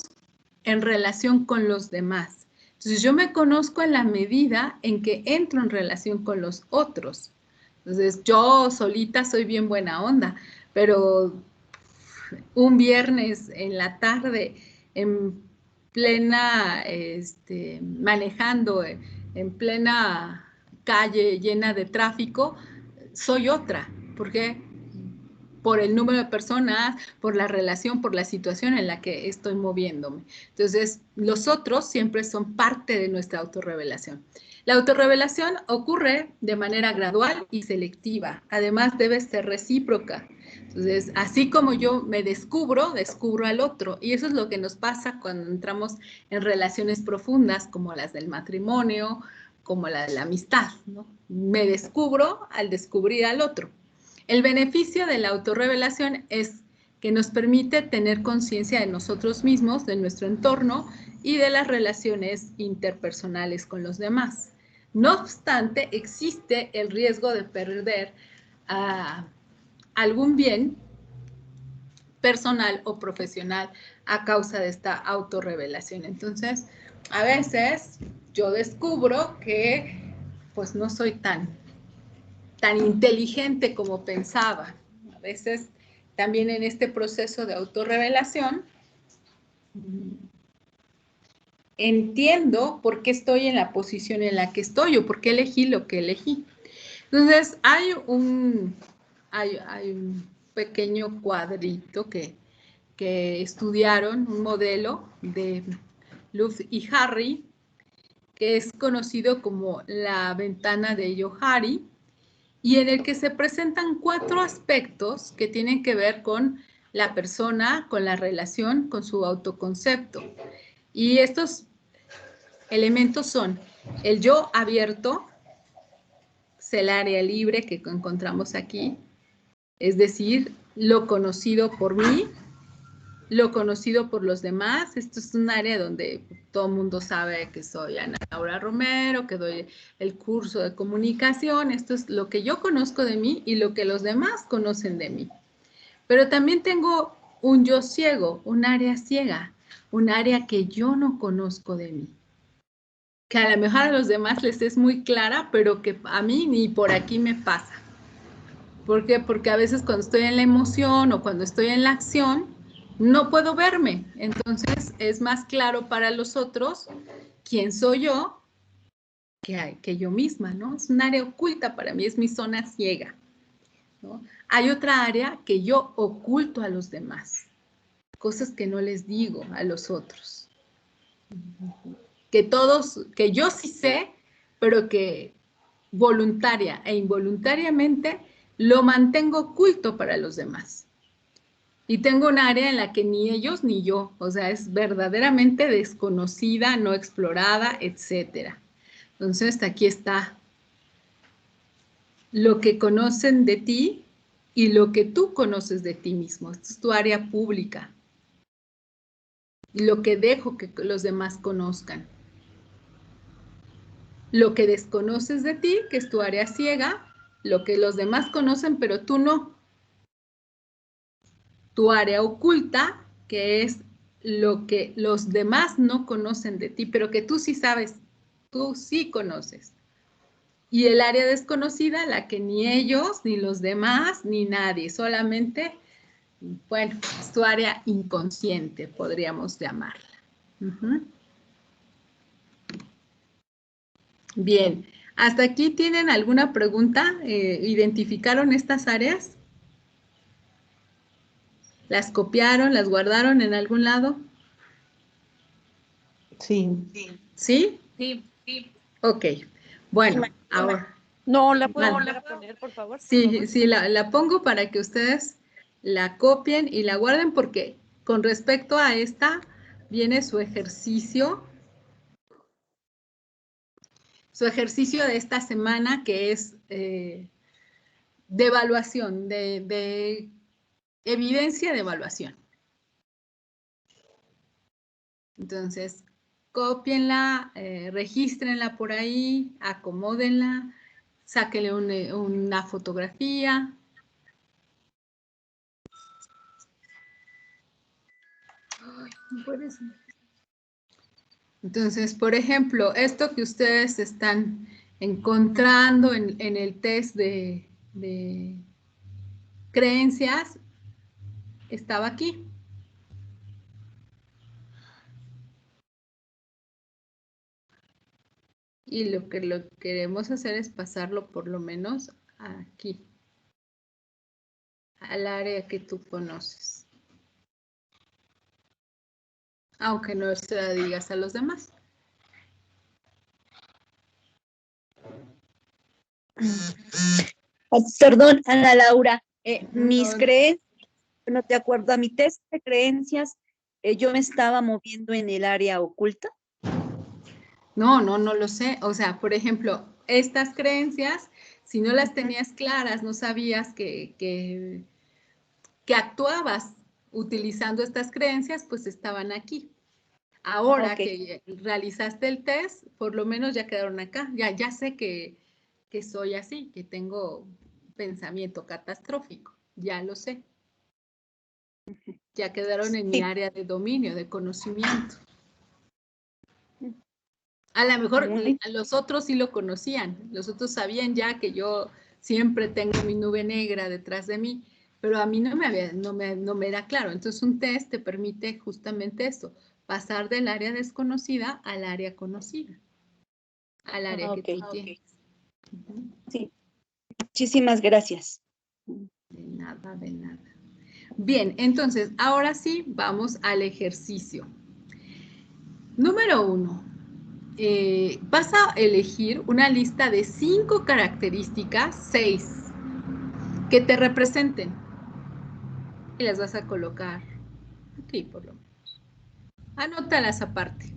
en relación con los demás. Entonces, yo me conozco en la medida en que entro en relación con los otros. Entonces, yo solita soy bien buena onda, pero un viernes en la tarde, en plena, manejando, en plena calle llena de tráfico, soy otra. ¿Por qué? Por el número de personas, por la relación, por la situación en la que estoy moviéndome. Entonces, los otros siempre son parte de nuestra autorrevelación. La autorrevelación ocurre de manera gradual y selectiva. Además, debe ser recíproca. Entonces, así como yo me descubro al otro. Y eso es lo que nos pasa cuando entramos en relaciones profundas, como las del matrimonio, como la de la amistad, ¿no? Me descubro al descubrir al otro. El beneficio de la autorrevelación es que nos permite tener conciencia de nosotros mismos, de nuestro entorno y de las relaciones interpersonales con los demás. No obstante, existe el riesgo de perder algún bien personal o profesional a causa de esta autorrevelación. Entonces, a veces yo descubro que pues no soy tan inteligente como pensaba. A veces también en este proceso de autorrevelación entiendo por qué estoy en la posición en la que estoy o por qué elegí lo que elegí. Entonces, hay un pequeño cuadrito que estudiaron, un modelo de Luz y Harry, que es conocido como la ventana de Johari, y en el que se presentan 4 aspectos que tienen que ver con la persona, con la relación, con su autoconcepto. Y estos elementos son el yo abierto, es el área libre que encontramos aquí, es decir, lo conocido por mí, lo conocido por los demás. Esto es un área donde todo el mundo sabe que soy Ana Laura Romero, que doy el curso de comunicación. Esto es lo que yo conozco de mí y lo que los demás conocen de mí. Pero también tengo un yo ciego, un área ciega, un área que yo no conozco de mí, que a lo mejor a los demás les es muy clara, pero que a mí ni por aquí me pasa. ¿Por qué? Porque a veces cuando estoy en la emoción o cuando estoy en la acción, no puedo verme. Entonces es más claro para los otros quién soy yo que yo misma, ¿no? Es un área oculta para mí, es mi zona ciega, ¿no? Hay otra área que yo oculto a los demás, cosas que no les digo a los otros. Que yo sí sé, pero que voluntaria e involuntariamente lo mantengo oculto para los demás. Y tengo un área en la que ni ellos ni yo, o sea, es verdaderamente desconocida, no explorada, etcétera. Entonces, aquí está lo que conocen de ti y lo que tú conoces de ti mismo. Esto es tu área pública. Y lo que dejo que los demás conozcan. Lo que desconoces de ti, que es tu área ciega, lo que los demás conocen, pero tú no. Tu área oculta, que es lo que los demás no conocen de ti, pero que tú sí sabes, tú sí conoces. Y el área desconocida, la que ni ellos, ni los demás, ni nadie, solamente, bueno, es tu área inconsciente, podríamos llamarla. Bien, ¿hasta aquí tienen alguna pregunta? ¿Identificaron estas áreas? ¿Las copiaron, las guardaron en algún lado? Sí. ¿Sí? Sí. Ok, bueno, ahora. No, ¿la puedo volver a poner, por favor? Sí, sí, la pongo para que ustedes la copien y la guarden porque con respecto a esta viene su ejercicio de esta semana que es de evaluación, de evidencia de evaluación. Entonces, cópienla, regístrenla por ahí, acomódenla, sáquenle una fotografía. Ay, no puede ser. Entonces, por ejemplo, esto que ustedes están encontrando en el test de creencias, estaba aquí. Y lo que queremos hacer es pasarlo por lo menos aquí, al área que tú conoces. Aunque no se la digas a los demás. Perdón, Ana Laura, mis creencias, no te acuerdo, a mi test de creencias, yo me estaba moviendo en el área oculta. No lo sé. O sea, por ejemplo, estas creencias, si no las tenías claras, no sabías que actuabas utilizando estas creencias, pues estaban aquí. Ahora que realizaste el test, por lo menos ya quedaron acá. Ya sé que soy así, que tengo pensamiento catastrófico. Ya lo sé. Ya quedaron en mi área de dominio, de conocimiento. A lo mejor los otros sí lo conocían. Los otros sabían ya que yo siempre tengo mi nube negra detrás de mí, pero a mí no me era claro. Entonces un test te permite justamente esto, pasar del área desconocida al área conocida, al área que tú tienes. Sí, muchísimas gracias. De nada, de nada. Bien, entonces, ahora sí, vamos al ejercicio. Número 1. Vas a elegir una lista de 5 características, 6, que te representen. Y las vas a colocar aquí, por lo menos. Anótalas aparte.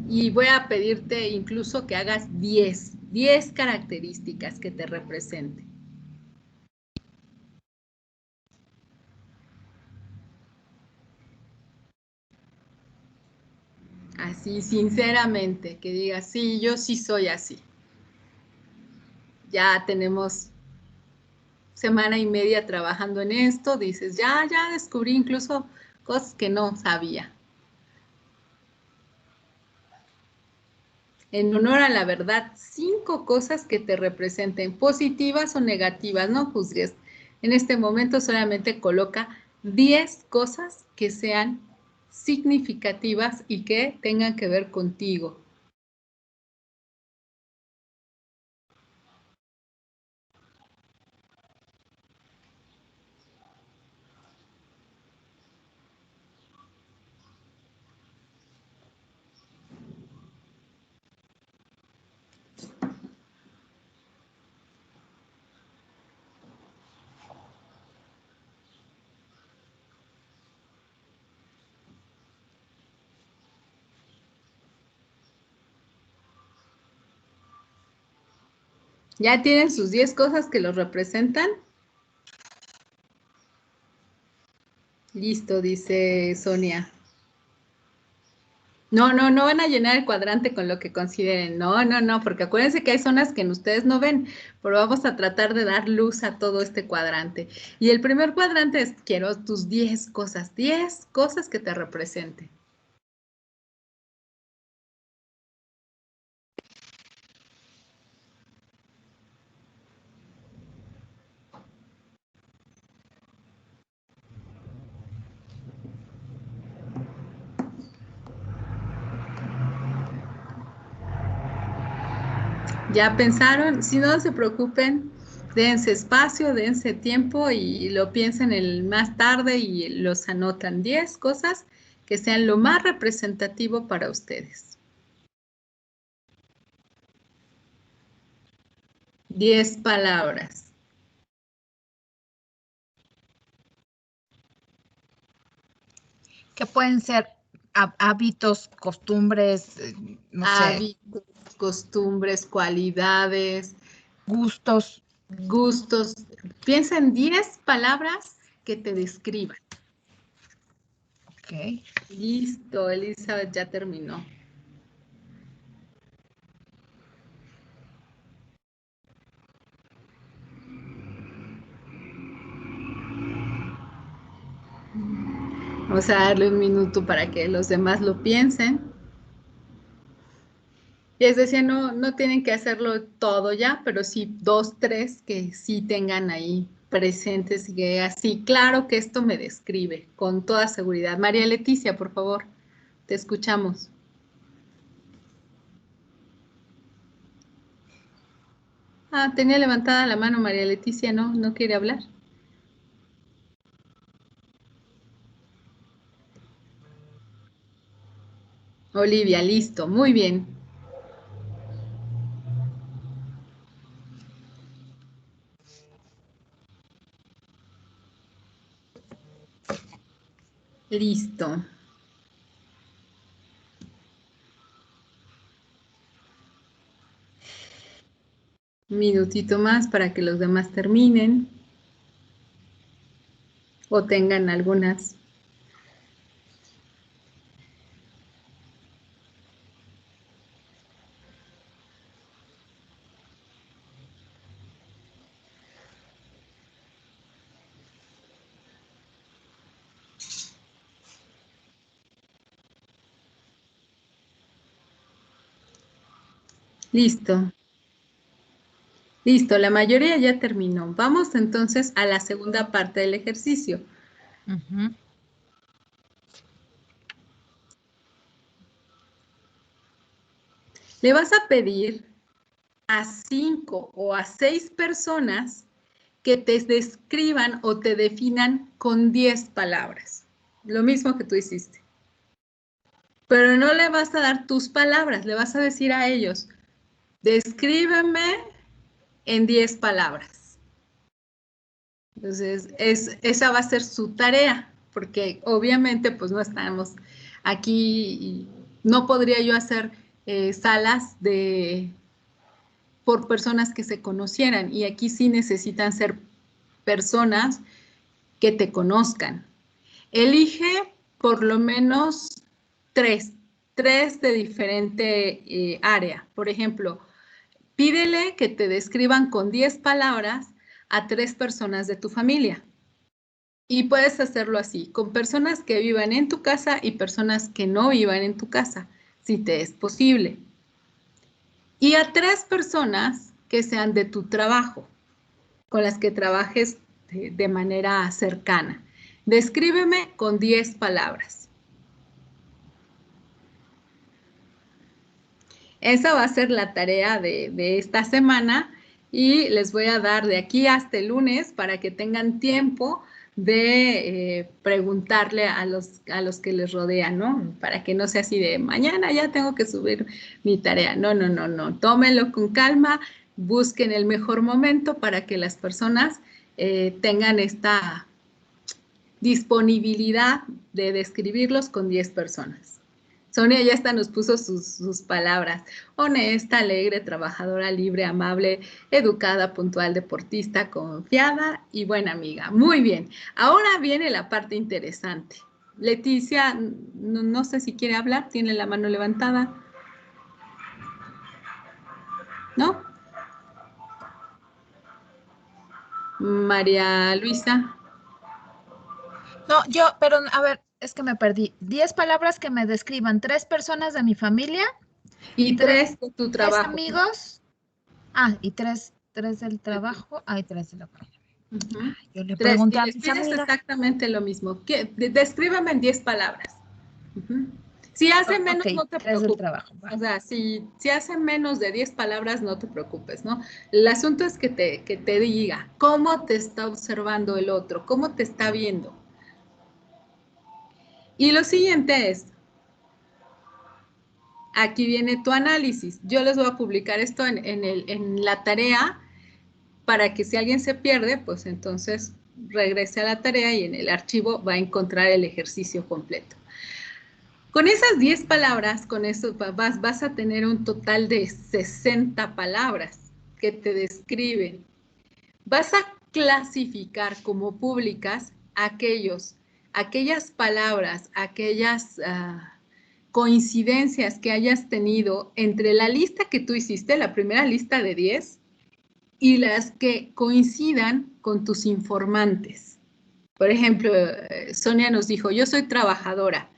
Y voy a pedirte incluso que hagas 10 características que te representen. Así, sinceramente, que digas, sí, yo sí soy así. Ya tenemos semana y media trabajando en esto, dices, ya descubrí incluso cosas que no sabía. en honor a la verdad, 5 cosas que te representen, positivas o negativas, no juzgues. En este momento solamente coloca 10 cosas que sean significativas y que tengan que ver contigo. ¿Ya tienen sus 10 cosas que los representan? Listo, dice Sonia. No van a llenar el cuadrante con lo que consideren. No, porque acuérdense que hay zonas que ustedes no ven, pero vamos a tratar de dar luz a todo este cuadrante. Y el primer cuadrante es, quiero tus 10 cosas que te representen. ¿Ya pensaron? Si no se preocupen, dense espacio, dense tiempo y lo piensen más tarde y los anotan. 10 cosas que sean lo más representativo para ustedes. 10 palabras. Que pueden ser hábitos, costumbres, no sé. Hábitos, costumbres, cualidades, gustos. Piensa en 10 palabras que te describan. Ok. Listo, Elizabeth ya terminó. Vamos a darle un minuto para que los demás lo piensen. Y es decir, no tienen que hacerlo todo ya, pero sí 2, 3 que sí tengan ahí presentes y que así, claro que esto me describe con toda seguridad. María Leticia, por favor, te escuchamos. Tenía levantada la mano María Leticia, ¿no quiere hablar? Olivia, listo, muy bien. Listo. Un minutito más para que los demás terminen o tengan algunas. Listo. Listo, la mayoría ya terminó. Vamos entonces a la segunda parte del ejercicio. Le vas a pedir a 5 o a 6 personas que te describan o te definan con 10 palabras. Lo mismo que tú hiciste. Pero no le vas a dar tus palabras, le vas a decir a ellos, descríbeme en 10 palabras. Entonces, esa va a ser su tarea, porque obviamente pues no estamos aquí, no podría yo hacer salas por personas que se conocieran, y aquí sí necesitan ser personas que te conozcan. Elige por lo menos 3 de diferente área. Por ejemplo, pídele que te describan con 10 palabras a 3 personas de tu familia. Y puedes hacerlo así, con personas que vivan en tu casa y personas que no vivan en tu casa, si te es posible. Y a 3 personas que sean de tu trabajo, con las que trabajes de manera cercana. Descríbeme con 10 palabras. Esa va a ser la tarea de esta semana y les voy a dar de aquí hasta el lunes para que tengan tiempo de preguntarle a los que les rodean, ¿no? Para que no sea así de mañana ya tengo que subir mi tarea. No, no, no, no. Tómenlo con calma, busquen el mejor momento para que las personas tengan esta disponibilidad de describirlos con 10 personas. Sonia ya hasta nos puso sus palabras. Honesta, alegre, trabajadora, libre, amable, educada, puntual, deportista, confiada y buena amiga. Muy bien. Ahora viene la parte interesante. Leticia, no sé si quiere hablar, tiene la mano levantada. ¿No? María Luisa. No, pero a ver, es que me perdí. 10 palabras que me describan 3 personas de mi familia. Y 3 de tu trabajo. 3 amigos. Y 3 del trabajo. Y 3 de la familia. Yo le pregunté a mis amigas. Exactamente lo mismo. Descríbeme en 10 palabras. Si hace menos, no te preocupes. Trabajo, o sea, si hace menos de 10 palabras, no te preocupes, ¿no? El asunto es que te diga cómo te está observando el otro, cómo te está viendo. Y lo siguiente es, aquí viene tu análisis. Yo les voy a publicar esto en la tarea para que si alguien se pierde, pues entonces regrese a la tarea y en el archivo va a encontrar el ejercicio completo. Con esas 10 palabras, con eso vas a tener un total de 60 palabras que te describen. Vas a clasificar como públicas aquellas palabras, aquellas coincidencias que hayas tenido entre la lista que tú hiciste, la primera lista de 10, y las que coincidan con tus informantes. Por ejemplo, Sonia nos dijo, yo soy trabajadora.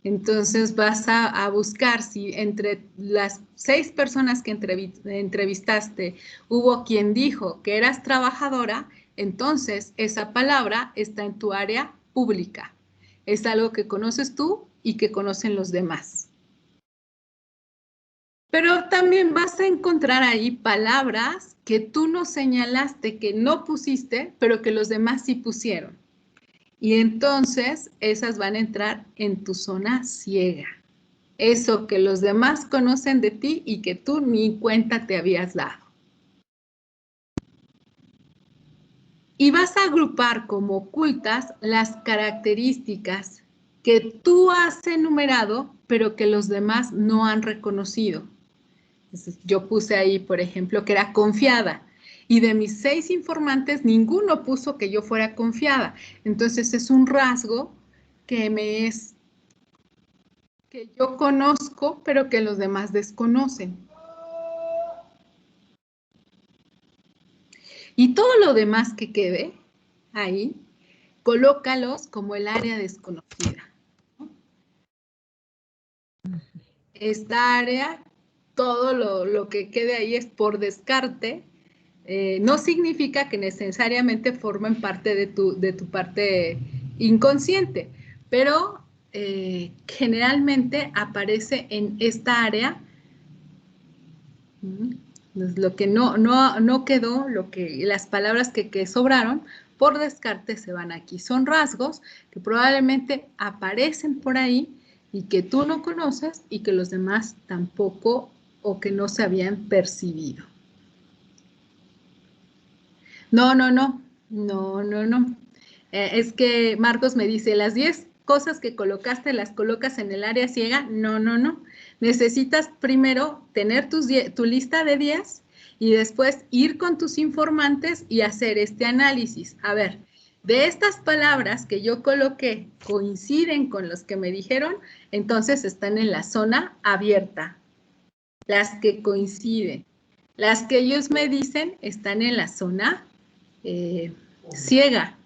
Entonces vas a buscar si entre las 6 personas que entrevistaste hubo quien dijo que eras trabajadora, entonces esa palabra está en tu área pública. Es algo que conoces tú y que conocen los demás. Pero también vas a encontrar ahí palabras que tú no señalaste, que no pusiste, pero que los demás sí pusieron. Y entonces esas van a entrar en tu zona ciega. Eso que los demás conocen de ti y que tú ni cuenta te habías dado. Y vas a agrupar como ocultas las características que tú has enumerado, pero que los demás no han reconocido. Entonces, yo puse ahí, por ejemplo, que era confiada. Y de mis 6 informantes, ninguno puso que yo fuera confiada. Entonces, es un rasgo que yo conozco, pero que los demás desconocen. Y todo lo demás que quede ahí, colócalos como el área desconocida. Esta área, todo lo que quede ahí es por descarte. No significa que necesariamente formen parte de tu parte inconsciente, pero generalmente aparece en esta área. Lo que no quedó, las palabras que sobraron, por descarte se van aquí. Son rasgos que probablemente aparecen por ahí y que tú no conoces y que los demás tampoco o que no se habían percibido. No. Es que Marcos me dice, las 10 cosas que colocaste, ¿las colocas en el área ciega? No. Necesitas primero tener tu lista de 10 y después ir con tus informantes y hacer este análisis. A ver, de estas palabras que yo coloqué coinciden con los que me dijeron, entonces están en la zona abierta. Las que coinciden. Las que ellos me dicen están en la zona ciega.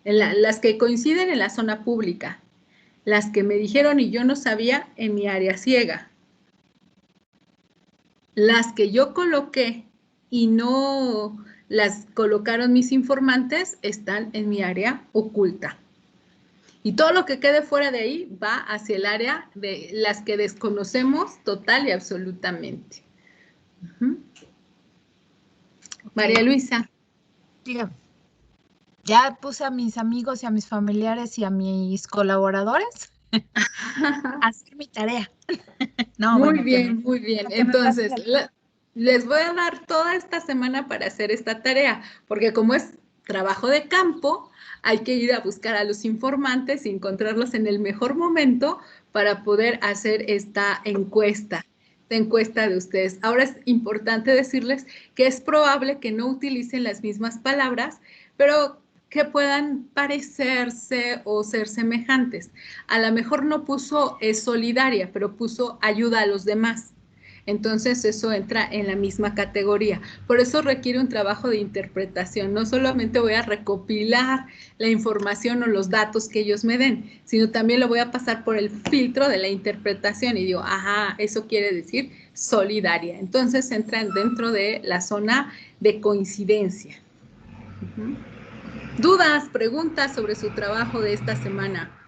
Las que coinciden en la zona pública. las que me dijeron y yo no sabía en mi área ciega. Las que yo coloqué y no las colocaron mis informantes están en mi área oculta. Y todo lo que quede fuera de ahí va hacia el área de las que desconocemos total y absolutamente. María Luisa. Dígame. Ya puse a mis amigos y a mis familiares y a mis colaboradores a hacer mi tarea. No, muy bueno, bien, muy bien. Entonces, les voy a dar toda esta semana para hacer esta tarea, porque como es trabajo de campo, hay que ir a buscar a los informantes y encontrarlos en el mejor momento para poder hacer esta encuesta de ustedes. Ahora es importante decirles que es probable que no utilicen las mismas palabras, pero que puedan parecerse o ser semejantes. A lo mejor no puso solidaria, pero puso ayuda a los demás. Entonces eso entra en la misma categoría. Por eso requiere un trabajo de interpretación. No solamente voy a recopilar la información o los datos que ellos me den, sino también lo voy a pasar por el filtro de la interpretación y digo, ajá, eso quiere decir solidaria. Entonces entran dentro de la zona de coincidencia. ¿Dudas, preguntas sobre su trabajo de esta semana?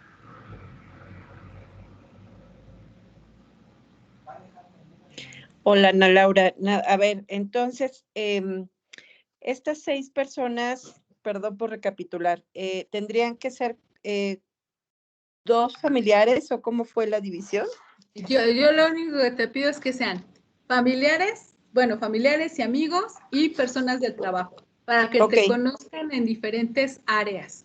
Hola, Ana Laura. A ver, entonces, estas 6 personas, perdón por recapitular, ¿tendrían que ser 2 familiares o cómo fue la división? Yo lo único que te pido es que sean familiares, bueno, familiares y amigos y personas del trabajo, para que te conozcan en diferentes áreas.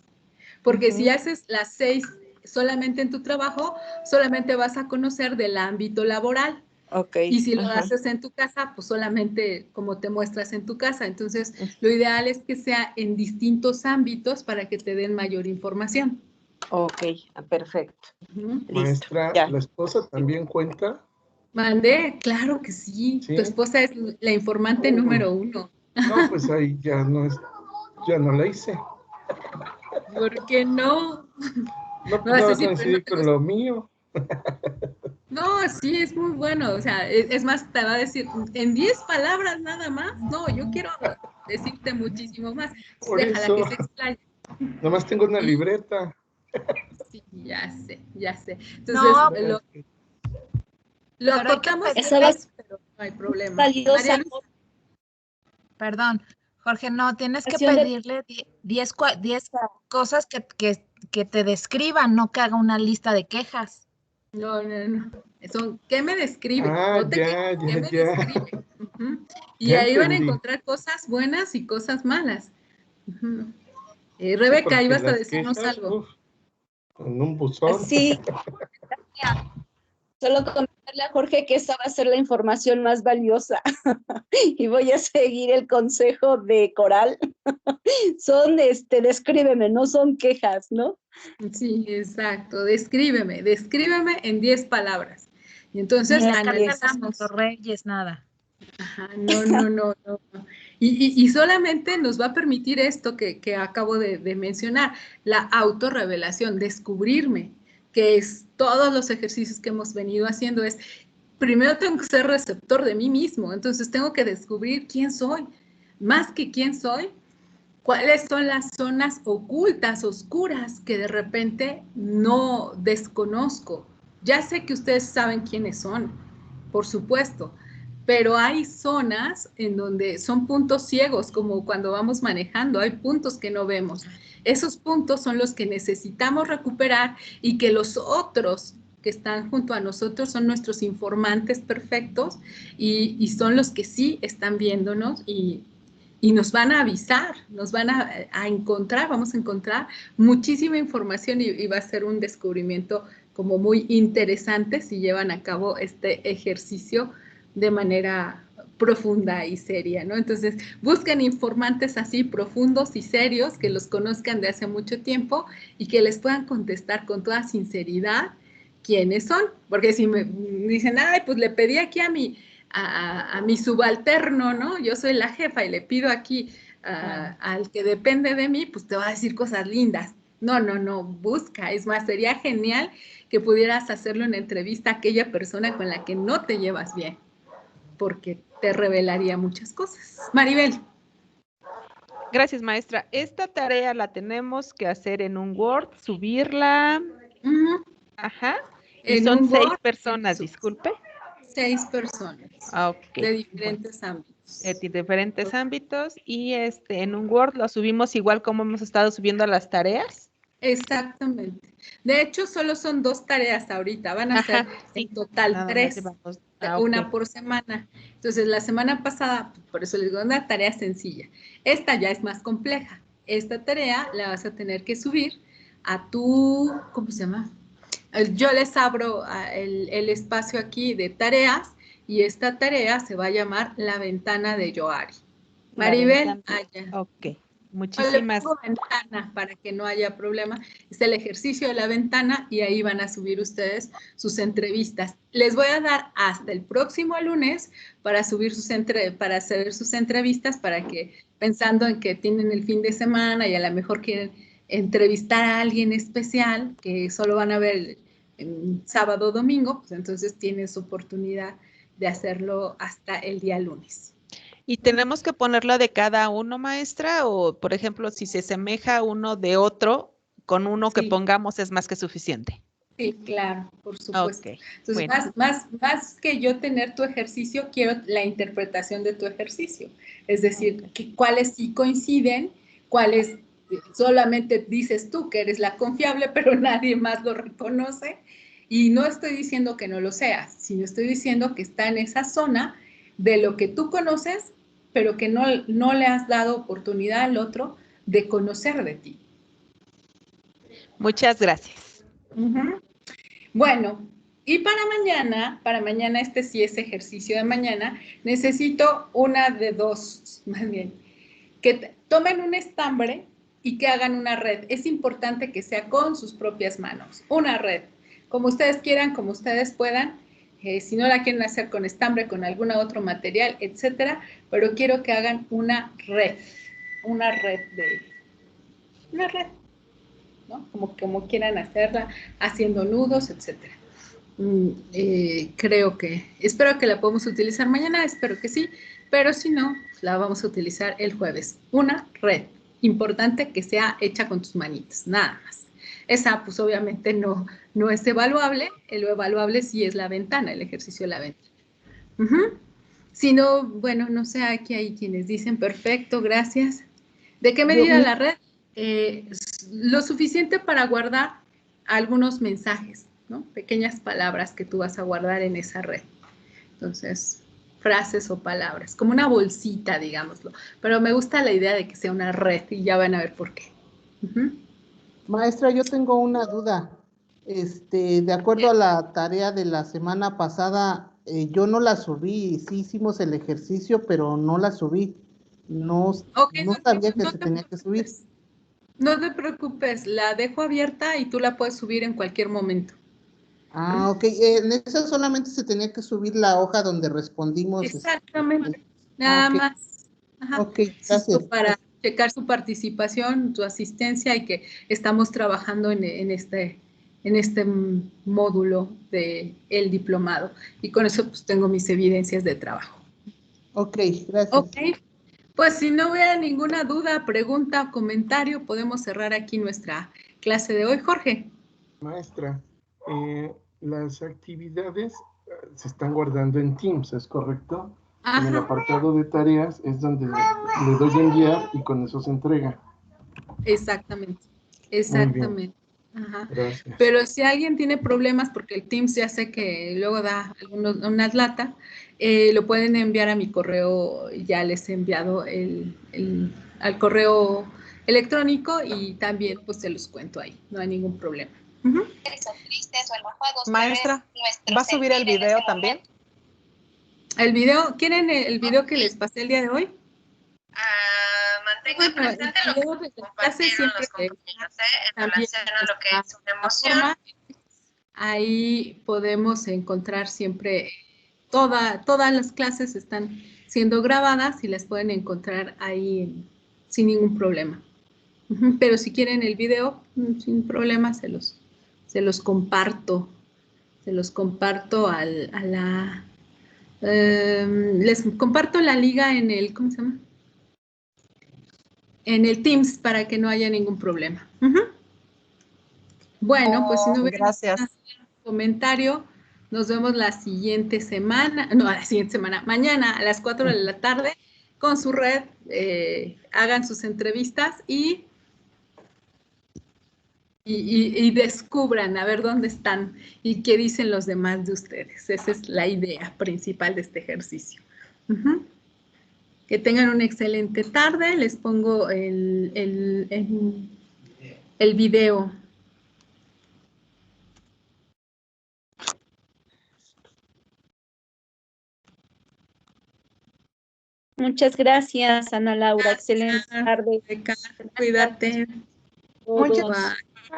Porque si haces las 6 solamente en tu trabajo, solamente vas a conocer del ámbito laboral. Y si lo haces en tu casa, pues solamente como te muestras en tu casa. Entonces, lo ideal es que sea en distintos ámbitos para que te den mayor información. Ok, perfecto. Maestra, ¿la esposa también cuenta? Mandé, claro que sí. Tu esposa es la informante número 1. No, pues ahí ya no la hice. ¿Por qué no? No, pues no va a coincidir con lo mío. No, sí, es muy bueno. O sea, es más, te va a decir, en 10 palabras nada más. No, yo quiero decirte muchísimo más. Por déjala eso, que se explaye. Nomás tengo una libreta. Sí, ya sé. Entonces, no, lo acotamos, pero no hay problema. María Luz. Perdón, Jorge, no, tienes que pedirle 10 cosas que te describan, no que haga una lista de quejas. No. ¿Qué me describe? Ah, ¿qué me describe? Y ya ahí van a entendí. encontrar cosas buenas y cosas malas. Rebeca, ibas a decirnos algo. En un buzón. Sí. Solo comentarle a Jorge que esa va a ser la información más valiosa. Y voy a seguir el consejo de Coral. Son, descríbeme, no son quejas, ¿no? Sí, exacto. Descríbeme en 10 palabras. Y entonces analizamos. Reyes, nada. Ajá, no. Y solamente nos va a permitir esto que acabo de mencionar, la autorrevelación, descubrirme, que es todos los ejercicios que hemos venido haciendo, es primero tengo que ser receptor de mí mismo, entonces tengo que descubrir quién soy, más que quién soy, cuáles son las zonas ocultas, oscuras, que de repente no desconozco. Ya sé que ustedes saben quiénes son, por supuesto, pero hay zonas en donde son puntos ciegos, como cuando vamos manejando, hay puntos que no vemos. Esos puntos son los que necesitamos recuperar y que los otros que están junto a nosotros son nuestros informantes perfectos y son los que sí están viéndonos y nos van a avisar, nos van a encontrar, vamos a encontrar muchísima información y va a ser un descubrimiento como muy interesante si llevan a cabo este ejercicio de manera profunda y seria, ¿no? Entonces, busquen informantes así profundos y serios, que los conozcan de hace mucho tiempo y que les puedan contestar con toda sinceridad quiénes son, porque si me dicen, ay, pues le pedí aquí a mi subalterno, ¿no? Yo soy la jefa y le pido aquí al que depende de mí, pues te va a decir cosas lindas, No, busca. Es más, sería genial que pudieras hacerlo en entrevista a aquella persona con la que no te llevas bien, porque te revelaría muchas cosas. Maribel. Gracias, maestra. Esta tarea la tenemos que hacer en un Word, subirla. Ajá. Y son 6 personas, disculpe. 6 personas. Okay. De diferentes ámbitos. De diferentes ámbitos. Y en un Word lo subimos igual como hemos estado subiendo las tareas. Exactamente. De hecho, solo son 2 tareas ahorita. Van a ser en total 3. Una por semana. Entonces, la semana pasada, por eso les digo, una tarea sencilla. Esta ya es más compleja. Esta tarea la vas a tener que subir a tu, ¿cómo se llama? Yo les abro el espacio aquí de tareas y esta tarea se va a llamar La Ventana de Yoari. Maribel, allá. Ok, muchísimas. Ventana para que no haya problema. Es el ejercicio de la ventana y ahí van a subir ustedes sus entrevistas. Les voy a dar hasta el próximo lunes para subir para hacer sus entrevistas, para que pensando en que tienen el fin de semana y a lo mejor quieren entrevistar a alguien especial que solo van a ver en sábado o domingo, pues entonces tienes oportunidad de hacerlo hasta el día lunes. ¿Y tenemos que ponerlo de cada uno, maestra? O, por ejemplo, si se asemeja uno de otro, con uno que pongamos es más que suficiente. Sí, claro, por supuesto. Okay, entonces, bueno. más que yo tener tu ejercicio, quiero la interpretación de tu ejercicio. Es decir, cuáles sí coinciden, cuáles solamente dices tú que eres la confiable, pero nadie más lo reconoce. Y no estoy diciendo que no lo seas, sino estoy diciendo que está en esa zona de lo que tú conoces, pero que no le has dado oportunidad al otro de conocer de ti. Muchas gracias. Bueno, y para mañana, este sí es ejercicio de mañana, necesito una de 2, más bien, que tomen un estambre y que hagan una red. Es importante que sea con sus propias manos, una red, como ustedes quieran, como ustedes puedan. Si no la quieren hacer con estambre, con algún otro material, etcétera, pero quiero que hagan una red, ¿no? Como quieran hacerla, haciendo nudos, etcétera. Espero que la podamos utilizar mañana, espero que sí, pero si no, la vamos a utilizar el jueves. Una red, importante que sea hecha con tus manitas, nada más. Esa, pues obviamente no es evaluable, lo evaluable sí es la ventana, el ejercicio de la ventana. Si no, bueno, no sé, aquí hay quienes dicen, perfecto, gracias. ¿De qué medida la red? Lo suficiente para guardar algunos mensajes, ¿no? Pequeñas palabras que tú vas a guardar en esa red. Entonces, frases o palabras, como una bolsita, digámoslo. Pero me gusta la idea de que sea una red y ya van a ver por qué. Maestra, yo tengo una duda. De acuerdo a la tarea de la semana pasada, yo no la subí. Sí hicimos el ejercicio, pero no la subí. No sabía que se tenía que subir. No te preocupes, la dejo abierta y tú la puedes subir en cualquier momento. Ah, ok. En esa solamente se tenía que subir la hoja donde respondimos. Exactamente. Nada más. Ajá. Ok, gracias. Para checar su participación, su asistencia y que estamos trabajando en este módulo del diplomado. Y con eso pues tengo mis evidencias de trabajo. Ok, gracias. Ok. Pues si no hubiera ninguna duda, pregunta o comentario, podemos cerrar aquí nuestra clase de hoy. Jorge. Maestra, las actividades se están guardando en Teams, ¿es correcto? En el apartado de tareas es donde le doy a enviar y con eso se entrega. Exactamente. Ajá. Gracias. Pero si alguien tiene problemas, porque el Teams ya sé que luego da unas latas, lo pueden enviar a mi correo, ya les he enviado al correo electrónico y también pues se los cuento ahí, no hay ningún problema. Maestra, ¿va a subir el video también? ¿El video? ¿Quieren el video que les pasé el día de hoy? Mantenga presente lo que compartieron los compañeros en relación a lo que es una emoción. Ahí podemos encontrar siempre, todas las clases están siendo grabadas y las pueden encontrar ahí sin ningún problema. Pero si quieren el video, sin problema, se los comparto. Se los comparto les comparto la liga en el, ¿cómo se llama? En el Teams para que no haya ningún problema. Bueno, pues si no ven comentario, nos vemos la siguiente semana, mañana a las 4 de la tarde con su red, hagan sus entrevistas y descubran a ver dónde están y qué dicen los demás de ustedes. Esa es la idea principal de este ejercicio. Que tengan una excelente tarde. Les pongo el video. Muchas gracias, Ana Laura. Excelente tarde. Cuídate.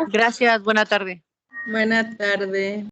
Gracias, buena tarde. Buena tarde.